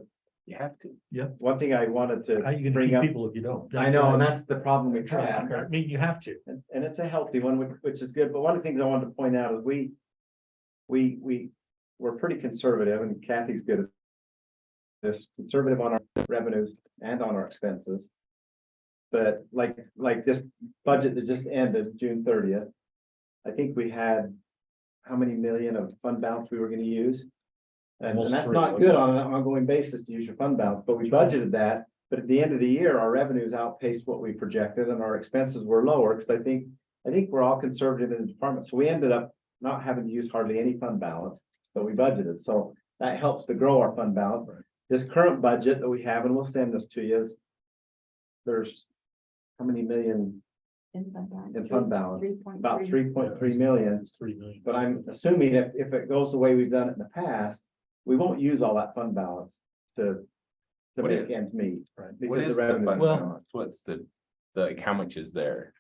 You have to. One thing I wanted How are you to gonna bring keep up, people if you don't? I know, and that's the problem we I have, mean, you have to. and it's a healthy one, which is good, but one of the things I wanted to point out is we're pretty conservative, and Kathy's good at this, conservative on our revenues and on our expenses. But like this budget that just ended, June 30th, I think we had how many million of fund balance we were gonna use? And Almost that's three, not wasn't good on an ongoing basis to use your fund balance, but we budgeted that. But at the end of the year, our revenues outpaced what we projected and our expenses were lower, because I think we're all conservative in the department, so we ended up not having to use hardly any fund balance, but we budgeted, so that helps to grow our fund balance. This current budget that we have, and we'll send this to you, is there's how many million in fund balance? About 3.3 million. 3 million. But I'm assuming if it goes the way we've done it in the past, we won't use all that fund balance to What make is- ends meet. What Because is the the revenue. fund Well- balance? What's the, like, how much is there?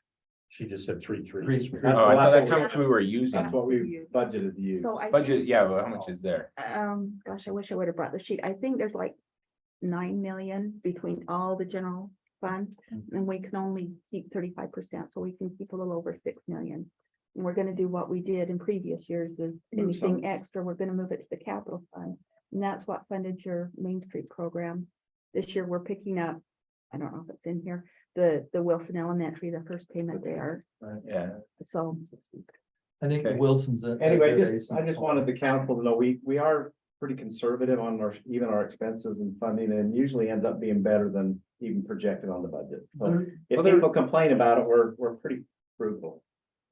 She just said 3. That's- Oh, I thought that's how what much we were using. That's what we budgeted to use. So I. Budget, yeah, well, how much is there? Gosh, I wish I would have brought the sheet. I think there's like 9 million between all the general funds. And we can only keep 35%, so we can keep a little over 6 million. And we're gonna do what we did in previous years is anything extra, we're gonna move it to the capital fund. And that's what funded your Main Street program. This year, we're picking up, I don't know if it's in here, the Wilson Elementary, the first payment there. Yeah. So I think Okay. Wilson's. Anyway, I just wanted the council to know, we are pretty conservative on even our expenses and funding, and usually ends up being better than even projected on the budget. So if Well, there- people complain about it, we're pretty frugal.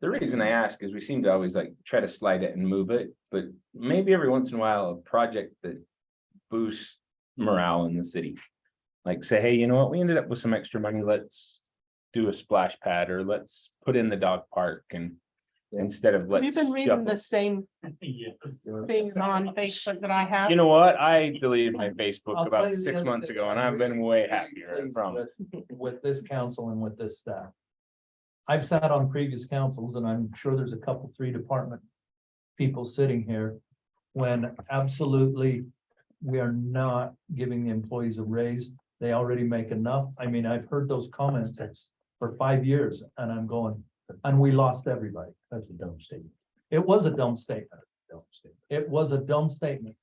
The reason I ask is we seem to always like try to slide it and move it, but maybe every once in a while, a project that boosts morale in the city. Like say, hey, you know what, we ended up with some extra money, let's do a splash pad, or let's put in the dog park, and instead of let's. We've been reading shuffle. the same Yes. things on Facebook that I have. You know what, I deleted my Facebook I'll tell about you the 6 other months thing. ago, and I've been way happier, I Pleased promise. with this council and with this staff. I've sat on previous councils, and I'm sure there's a couple, 3 department people sitting here when absolutely we are not giving the employees a raise. They already make enough. I mean, I've heard those comments for 5 years, and I'm going, and we lost everybody. That's a dumb statement. It was a dumb statement. It was a dumb statement.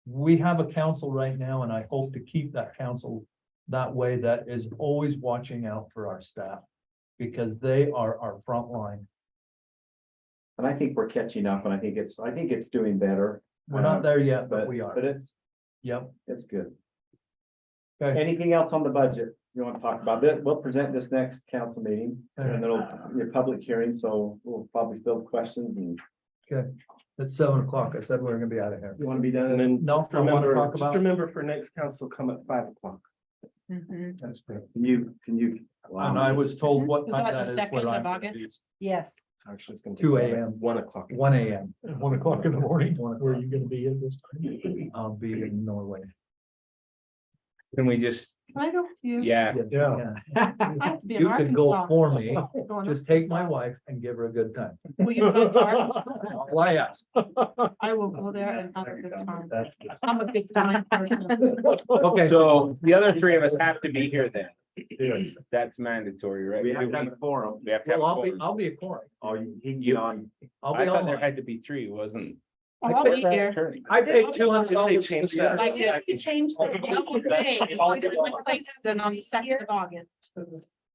We have a council right now, and I hope to keep that council that way, that is always watching out for our staff, because they are our front line. And I think we're catching up, and I think it's doing better. We're not there yet, but But we are. But Yep. it's good. Okay. Anything else on the budget you want to talk about? We'll present this next council meeting, and it'll be a public hearing, so we'll probably field questions, and It's 7 o'clock. I said we we're gonna be out of here. you want to be done. And then No, I want to talk just about. remember for next council, come at 5 o'clock. That's great. Can you? And I was told what Was time that that the is. 2nd where of I'm gonna August? be. yes, Actually, it's gonna. 2 take a.m. 1 o'clock. 1 a.m. 1 o'clock in the morning. Where are you gonna be in this? I'll be in Norway. Can we just, Can I go with you? yeah, Yeah. I have to be in You could go Arkansas. for me. Going Just up take my Arkansas. wife and give her a good time. Will you come to Arkansas? All I ask. I will go there and have a good time. That's. I'm a big time person. Okay. so the other 3 of us have to be here then. That's mandatory, right? We have to have a forum. We have to have. Well, a quorum. I'll be a quorum. Oh, he can get on. I'll I be thought there on. had to be three, wasn't? I'll be here. I paid $200. change for the- that? I did, we changed the double pay. We did it with Langston on the 2nd of August.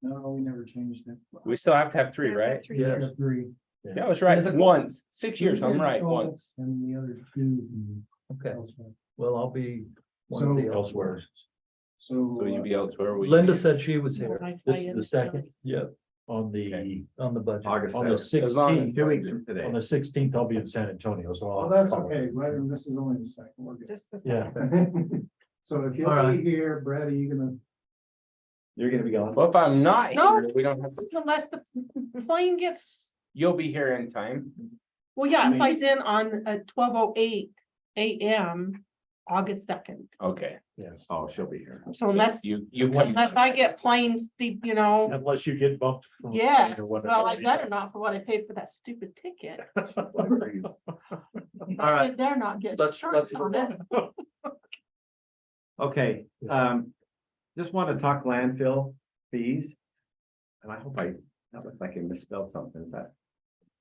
No, we never changed it. We still have to have three, right? Yeah. Three. That was right, once, 6 years, I'm right, once. And the other two. Okay, well, I'll be one of the elsewhere. So you'd be elsewhere. will you Linda be- said she was here. This is the second? Yeah, On Okay. on the budget. August. On the As long as- 16th, 2 weeks from today. on the 16th, I'll be in San Antonio, so. Oh, I'll that's call. okay, right, and this is only the second, we're good. Just the Yeah. second. So if All you'll right. be here, Brad, are you gonna? You're gonna be gone. Well, if I'm not No. here, we don't have, Unless the plane gets, you'll be here in time. well, yeah, it flies in on 12:08 AM, August 2nd. Okay, Yes, Oh, she'll be here. So unless, you come. unless I get planes, you know, unless you get bumped. from the yes, plane or whatever. well, I better not for what I paid for that stupid ticket. All right, They're not getting let's insurance on move it. Okay, just want to talk landfill fees. And I hope that looks like I misspelled something, is that,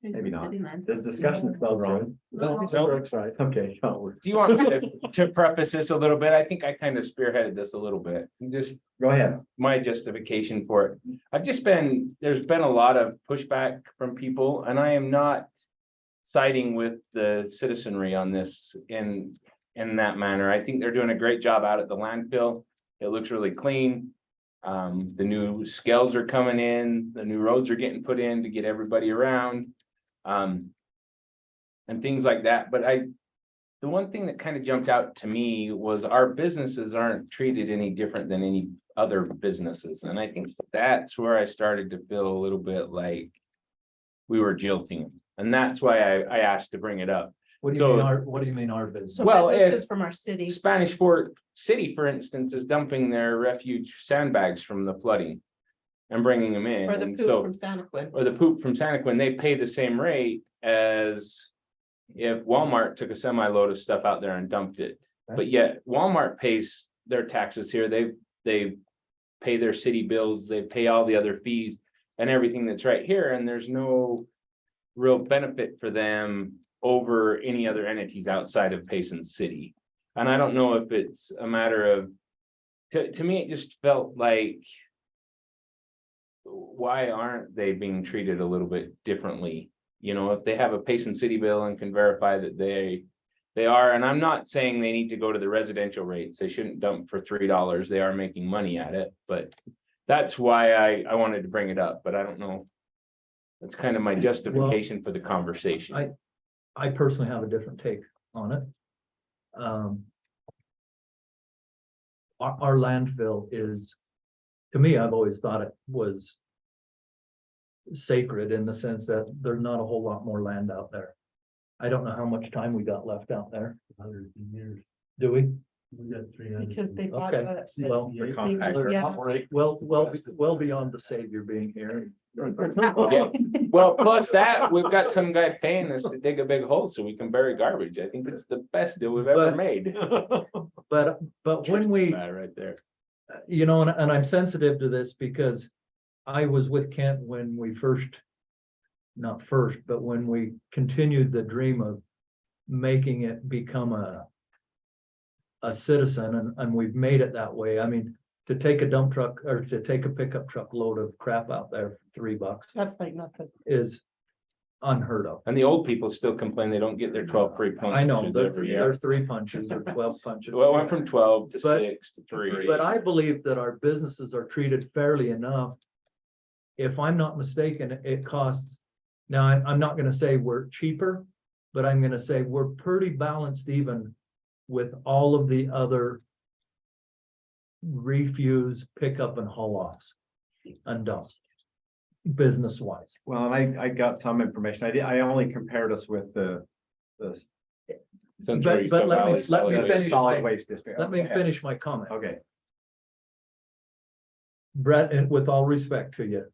maybe not. This discussion spelled wrong. No. That's right. Okay, no, Do you want me to preface this a little bit? I think I kind of spearheaded this a little bit. Just go ahead. my justification for it. There's been a lot of pushback from people, and I am not siding with the citizenry on this in that manner. I think they're doing a great job out at the landfill. It looks really clean. The new scales are coming in, the new roads are getting put in to get everybody around. And things like that, but the one thing that kind of jumped out to me was our businesses aren't treated any different than any other businesses, and I think that's where I started to feel a little bit like we were jilting them, and that's why I asked to bring it up. what do you So- mean what do you mean our business? So Well, businesses from our city. Spanish Fort City, for instance, is dumping their refuge sandbags from the flooding and bringing them in, Or the and poop so, from Santaquin. or the poop from Santaquin, they pay the same rate as if Walmart took a semi-load of stuff out there and dumped it. But yet Walmart pays their taxes here, they pay their city bills, they pay all the other fees and everything that's right here, and there's no real benefit for them over any other entities outside of Payson City. And I don't know if it's a matter of, to me, it just felt like, why aren't they being treated a little bit differently? You know, if they have a Payson City bill and can verify that they are, and I'm not saying they need to go to the residential rates, they shouldn't dump for $3, they are making money at it, but that's why I wanted to bring it up, but I don't know. That's kind of my justification for the conversation. I personally have a different take on it. Our landfill is, to me, I've always thought it was sacred in the sense that there's not a whole lot more land out there. I don't know how much time we got left out there. 100 years. Do we? We got 300. Because they bought Okay, the. well, Yeah. well beyond the savior being here. Yeah. Well, plus that, we've got some guy paying us to dig a big hole so we can bury garbage. I think it's the best deal we've ever But- made. But when we, Right there. you know, and I'm sensitive to this because I was with Kent when we not first, but when we continued the dream of making it become a citizen, and we've made it that way. I mean, to take a dump truck or to take a pickup truck load of crap out there for $3 That's like nothing. is unheard of. And the old people still complain they don't get their 12 free punches. I know, every year. they're 3 punches or 12 punches. Well, it went from 12 to But- 6 to 3. But I believe that our businesses are treated fairly enough. If I'm not mistaken, it costs, now I'm not gonna say we're cheaper, but I'm gonna say we're pretty balanced even with all of the other refuse, pickup and haul offs and dumps, business wise. Well, and I got some information. I only compared us with the Century but let me- Valley Solid let me Waste. finish solid my- waste district. Let me Okay. finish my comment. Okay, Brett, and with all respect to you,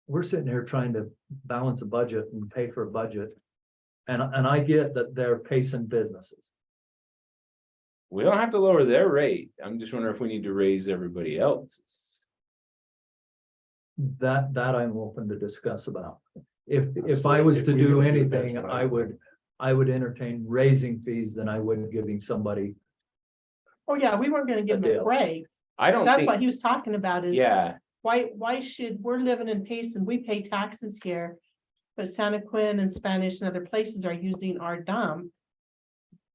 we're sitting here trying to balance a budget and pay for a budget. And I get that they're Payson businesses. We don't have to lower their rate. I'm just wondering if we need to raise everybody else's. that I'm open to discuss about. If I was to do anything, I would entertain raising fees than I would giving somebody. Oh, yeah, we weren't gonna give him a deal. break. I don't That's think, what he was talking about is. yeah, Why should, we're living in Payson, we pay taxes here. But Santa Quinn and Spanish and other places are using our dump.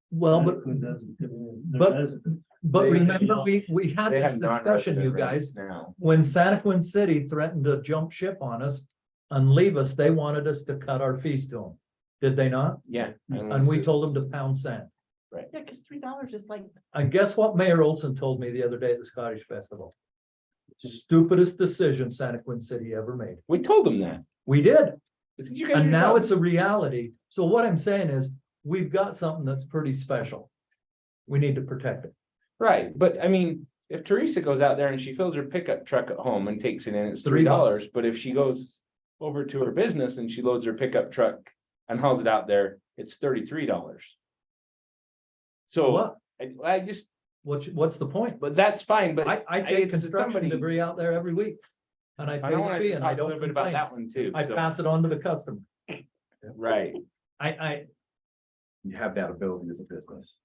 Well, but remember, we had they this have discussion, you non-resident guys, rates now. when Santa Quinn City threatened to jump ship on us and leave us, they wanted us to cut our fees to them. Did they not? Yeah. And we told them to pound sand. Yeah, cause $3 is like, And guess what Mayor Olson told me the other day at the Scottish Festival? Stupidest decision Santa Quinn City ever made. We told them that. We did. You guys And are now dumb. it's a reality. So what I'm saying is, we've got something that's pretty special. We need to protect it. Right, but I mean, if Teresa goes out there and she fills her pickup truck at home and takes it in, it's $3. $3. But if she goes over to her business and she loads her pickup truck and hauls it out there, it's $33. So What? I just, What's the point? but that's fine, but I take it's construction somebody- debris out there every week. And I I pay the want fee to and I talk a don't little bit about complain. that one too. I so- pass it on to the customer. Right, You have that ability as a business.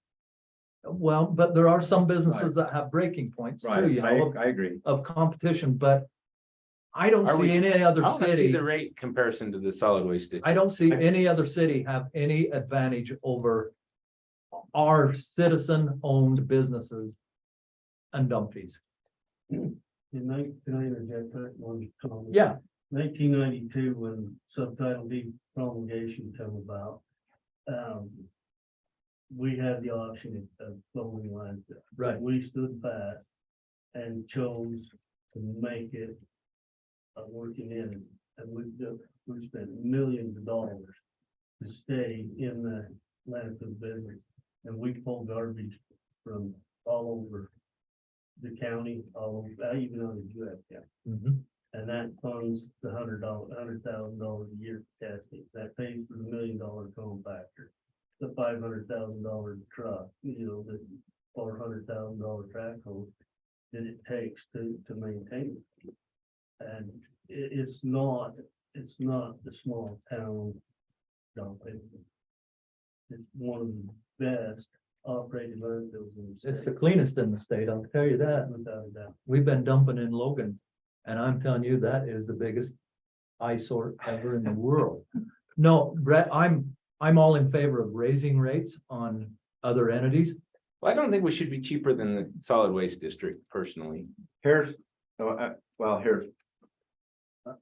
Well, but there are some businesses that have breaking points too, you know, I agree. of competition, but I don't Are we- see any other I want to see city, the rate comparison to the solid waste. I don't see any other city have any advantage over our citizen-owned businesses and dump fees. Can I interject that one comment? Yeah, 1992, when subtitle D promulgation came about, we had the option of flowing lines. right. We stood back and chose to make it a working entity. And we spent millions of dollars to stay in the landfill business. And we pulled garbage from all over the county, even on the US county. Mhm. And that funds the $100,000 a year testing. That pays for the $1 million compactor. The $500,000 truck, the $400,000 track hole that it takes to maintain it. And it's not the small town dump. It's one of the best operated landfills in the It's state. the cleanest in the state, I'll tell you that. Without a doubt. We've been dumping in Logan, and I'm telling you, that is the biggest eyesore ever in the world. No, Brett, I'm all in favor of raising rates on other entities. Well, I don't think we should be cheaper than the solid waste district personally. Here's,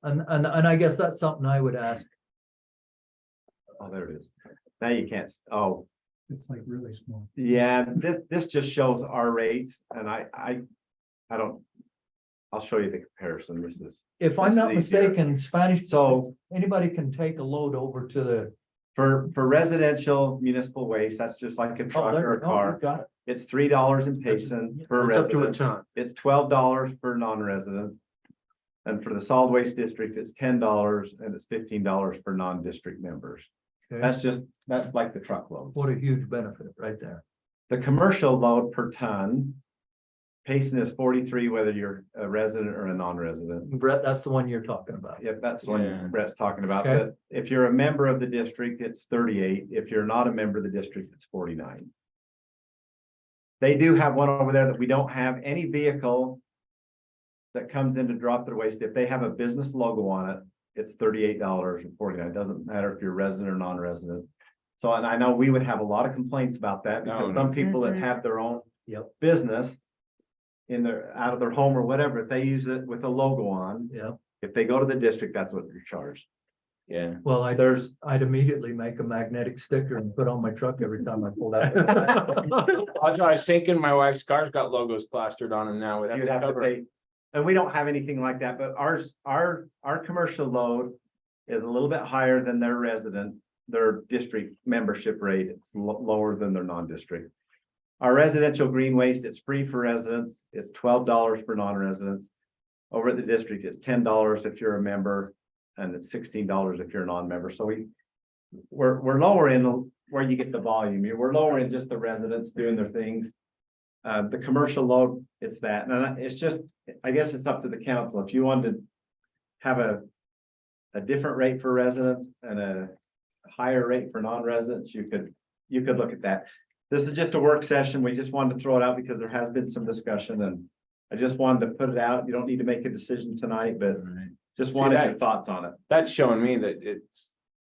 And I guess that's something I would ask. oh, there it is. Now you can't, It's like really small. yeah, this just shows our rates and I don't, I'll show you the comparison. This is, If I'm not This is easier. mistaken, Spanish, so anybody can take a load over to the. for residential municipal waste, that's just like a Oh, truck there- or a oh, car. you got it. It's $3 in Payson per resident. ton. It's $12 for non-resident. And for the solid waste district, it's $10 and it's $15 for non-district members. Okay. That's like the truckload. What a huge benefit right there. The commercial load per ton. Payson is 43, whether you're a resident or a non-resident. Brett, that's the one you're talking about. Yep, that's the Yeah. one Brett's talking about. Okay. But if you're a member of the district, it's 38. If you're not a member of the district, it's 49. They do have one over there that we don't have any vehicle that comes in to drop their waste. If they have a business logo on it, it's $38.49. It doesn't matter if you're resident or non-resident. So, and I know we would have a lot of complaints about that because No, some people that have their own Yep. business out of their home or whatever, if they use it with a logo on, Yeah. if they go to the district, that's what you're charged. Yeah. Well, I'd immediately make a magnetic sticker and put on my truck every time I pulled out. That's why I was thinking my wife's car's got logos plastered on them now. We'd have You'd to have to cover it. pay, and we don't have anything like that, but our commercial load is a little bit higher than their resident, their district membership rate, it's lower than their non-district. Our residential green waste, it's free for residents, it's $12 for non-residents. Over at the district, it's $10 if you're a member, and it's $16 if you're a non-member, so we're lower in where you get the volume, we're lower in just the residents doing their things. The commercial load, it's that, and it's just, I guess it's up to the council, if you wanted have a different rate for residents and a higher rate for non-residents, you could look at that. This is just a work session. We just wanted to throw it out because there has been some discussion and I just wanted to put it out. You don't need to make a decision tonight, but just wanted your thoughts on it. That's showing me that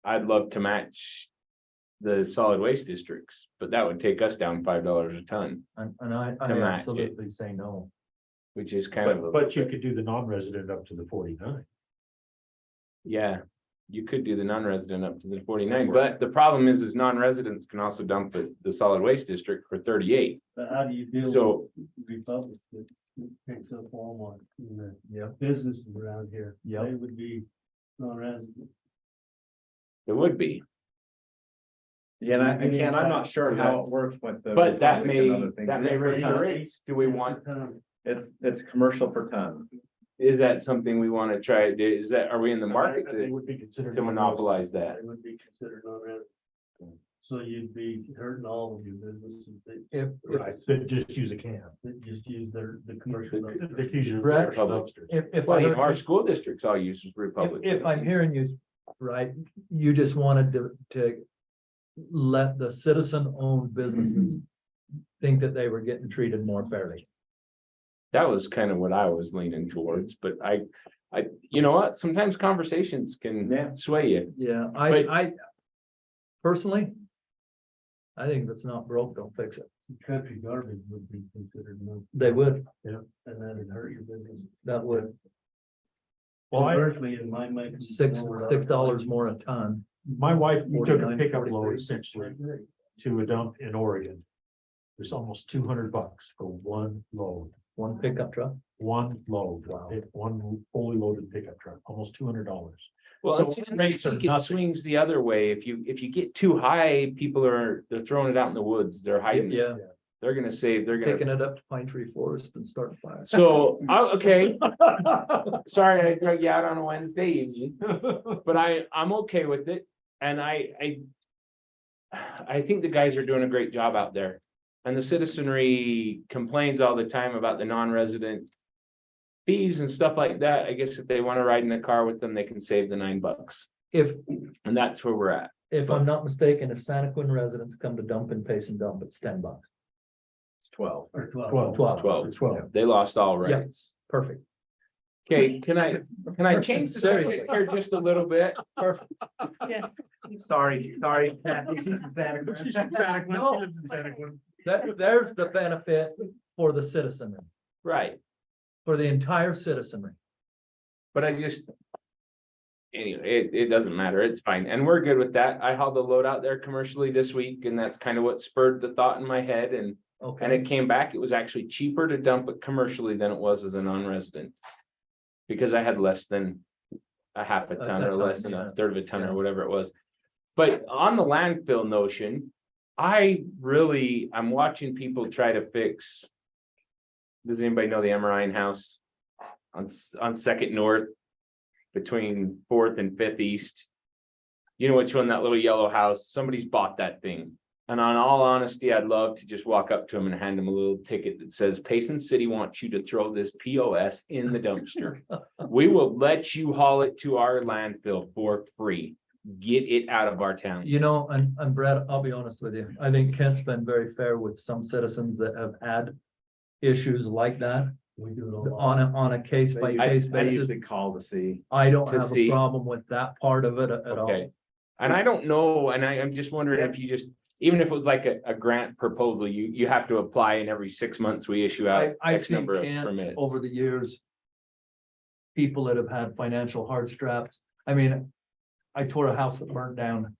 I'd love to match the solid waste districts, but that would take us down $5 a ton, And I To match it. absolutely say no. which is kind of. But you could do the non-resident up to the 49. Yeah, you could do the non-resident up to the 49, but the problem is non-residents can also dump the solid waste district for 38. But how do you deal So- with Republic that picks up Walmart and the Yep. businesses around here? Yep. They would be non-resident. It would be, Yeah, and again, I'm not sure how it works with the. but that Republic and may, other things. that may raise the rates. Do we want, It's commercial per ton. is that something we want to try? Is that, are we in the market They to would be considered. monopolize that? They would be considered non-resident. So you'd be hurting all of your businesses that. That just use a can. That just use the commercial. They use your Brett, commercial dumpsters. If Well, I, you know, our school districts all use Republic. if I'm hearing you right, you just wanted to let the citizen-owned businesses think that they were getting treated more fairly. That was kind of what I was leaning towards, but you know what? Sometimes conversations Yeah. can sway you. Yeah, But- I personally, I think if it's not broke, don't fix it. Country garbage would be considered. They would, Yeah, and that'd hurt your business. that would, Conversely, it might make. them $6 more a ton. My wife took a 49, pickup 43. load essentially to a dump in Oregon. It's almost $200 for one load, One pickup truck. one load, one fully loaded pickup truck, almost $200. Well, So I rates are think it nothing. swings the other way. If you get too high, they're throwing it out in the woods. They're hiding. it. Yeah, They're gonna save, they're gonna. picking it up to Pine Tree Forest and start fire. So, okay. Sorry, I drug you out on a Wednesday evening, but I'm okay with it. And I think the guys are doing a great job out there. And the citizenry complains all the time about the non-resident fees and stuff like that. I guess if they want to ride in the car with them, they can save the $9. If, And that's where we're at. if I'm not mistaken, if Santa Quinn residents come to dump in Payson dump, it's $10. It's 12. Or 12. 12. It's 12. They lost all Yeah. rights. Perfect. Okay, can I change the subject here just a little bit? Perfect. Sorry. No. There's the benefit for the citizenry, Right, for the entire citizenry. but anyway, it doesn't matter. It's fine. And we're good with that. I hauled the load out there commercially this week and that's kind of what spurred the thought in my head and Okay, it came back. It was actually cheaper to dump it commercially than it was as a non-resident. Because I had less than a half a ton or less than a third of a ton or whatever it was. But on the landfill notion, I'm watching people try to fix. Does anybody know the Emerine House? On Second North, between Fourth and Fifth East. You know which one, that little yellow house? Somebody's bought that thing. And on all honesty, I'd love to just walk up to them and hand them a little ticket that says, Payson City wants you to throw this POS in the dumpster. We will let you haul it to our landfill for free. Get it out of our town. you know, and Brett, I'll be honest with you, I think Kent's been very fair with some citizens that have had issues like that We do it all. on a case by case They basis. usually call to see. I don't to have a see. problem with that part of it at all. Okay. And I don't know, and I'm just wondering if you just, even if it was like a grant proposal, you have to apply and every 6 months we issue out I've X seen number of Kent permits. over the years. People that have had financial hard straps. I mean, I tore a house that burnt down.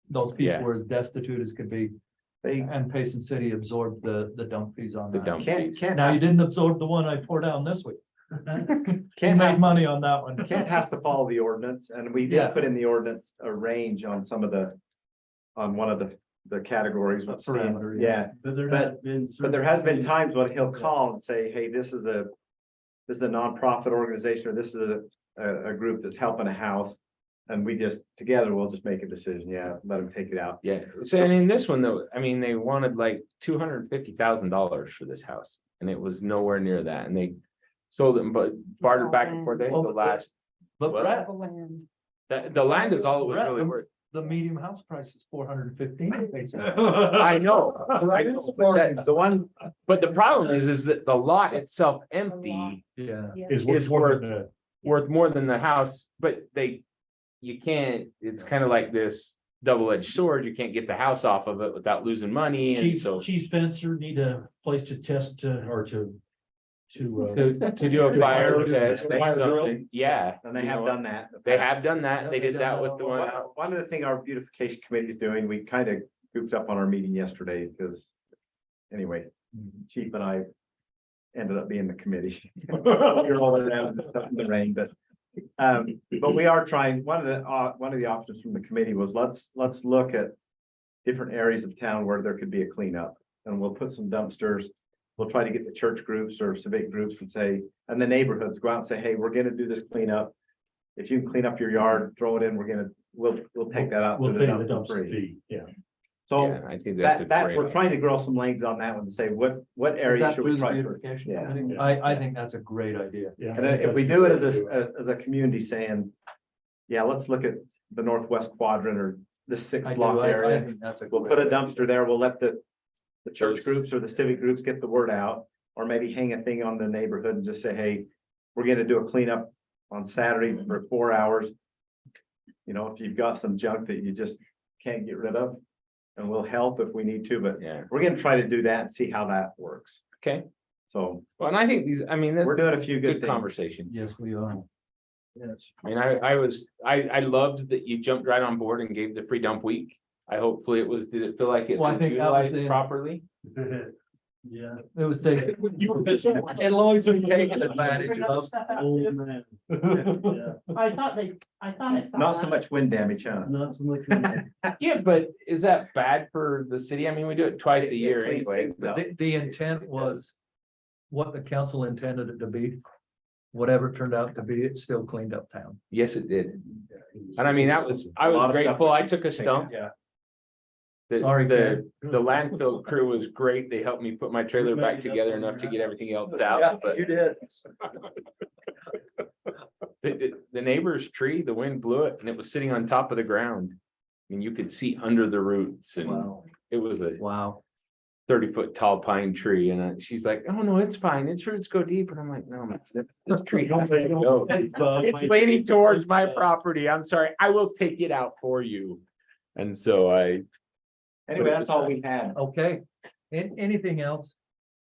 Those people Yeah. were as destitute as could be, They and Payson City absorbed the dump fees on The that. dump can't, fees. can't, Now, you has- didn't absorb the one I tore down this week. You can't made has, money on that one. Kent has to follow the ordinance and we Yeah. did put in the ordinance a range on some of on one of the categories. which seemed- Parameter, Yeah, But there But- has been. but there has been times when he'll call and say, hey, this is a nonprofit organization, or this is a group that's helping a house. And we just, together, we'll just make a decision. Yeah, let them take it out. Yeah, so and in this one though, I mean, they wanted like $250,000 for this house and it was nowhere near that and they sold it, but bartered back and forth. I think the last But Brad, The land is all it was Brett, really worth. the medium house price is 415. I know. I know, but that- The one, But the problem is that the lot itself empty Yeah. is worth more than the house, but you can't, it's kind of like this double-edged sword. You can't get the house off of it without losing money, and so. Chief Spencer need a place to test or to. To do a fire test, Fire drill. something, yeah. and they you have know, done that. They have done that. They did that with the one out. One of the things our beautification committee is doing, we kind of goofed up on our meeting yesterday because anyway, Chief and I ended up being the committee. We were all around and stuff in the rain, but we are trying, one of the options from the committee was let's look at different areas of town where there could be a cleanup, and we'll put some dumpsters. We'll try to get the church groups or civic groups and say, and the neighborhoods go out and say, hey, we're gonna do this cleanup. If you can clean up your yard, throw it in, we'll take that out. We'll to pay the dump for dumpster free. fee, yeah. So Yeah, I think that's a that's, great we're idea. trying to grow some legs on that one and say, what Is area that should we through the try first? beautification Yeah. committee? I think that's a great idea. Yeah. And if we do it as a community saying, yeah, let's look at the northwest quadrant or the six I do, block I area. think that's a. We'll put a dumpster there. We'll let the church Those- groups or the civic groups get the word out. Or maybe hang a thing on the neighborhood and just say, hey, we're gonna do a cleanup on Saturday for 4 hours. You know, if you've got some junk that you just can't get rid of, and we'll help if we need to, but Yeah, we're gonna try to do that and see how that works. okay. So Well, and I think this we're doing a few good good things. conversation. Yes, we are. Yes. I mean, I loved that you jumped right on board and gave the free dump week. Did it feel like it Well, I was think that was utilized the- properly? Yeah. It was taken, it'll always be taken advantage of. Oh, man. Yeah, I thought it saw Not so that. much wind damage, huh? not so much. Yeah, but is that bad for the city? I mean, we do it twice a year It cleans anyway. things up. The intent was what the council intended it to be. Whatever it turned out to be, it still cleaned up town. Yes, it did. And I mean, I A lot was of stuff grateful. I took a stump. Yeah. The, Sorry, the landfill crew was great. They helped me put my trailer back together enough to get everything else Yeah, out, but you did. the neighbor's tree, the wind blew it and it was sitting on top of the ground. I mean, you could see under the roots, and Wow, it was a wow. 30-foot tall pine tree, and she's like, oh, no, it's fine. Its roots go deep. And I'm like, no, this tree has to go. It's leaning towards my property. I'm sorry. I will take it out for you. And so Anyway, that's all we had. Okay, anything else?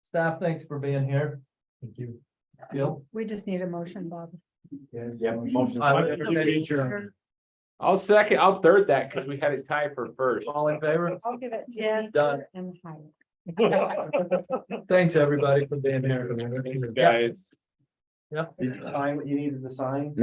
Staff, thanks for being here. Thank you. Bill? We just need a motion, Bob. Yeah, motion. I'll third that because we had it tied for first. All in favor? I'll give it to Yes. Done. and higher. Thanks, everybody, for being here. Guys. Yep. Did you sign what you needed to sign?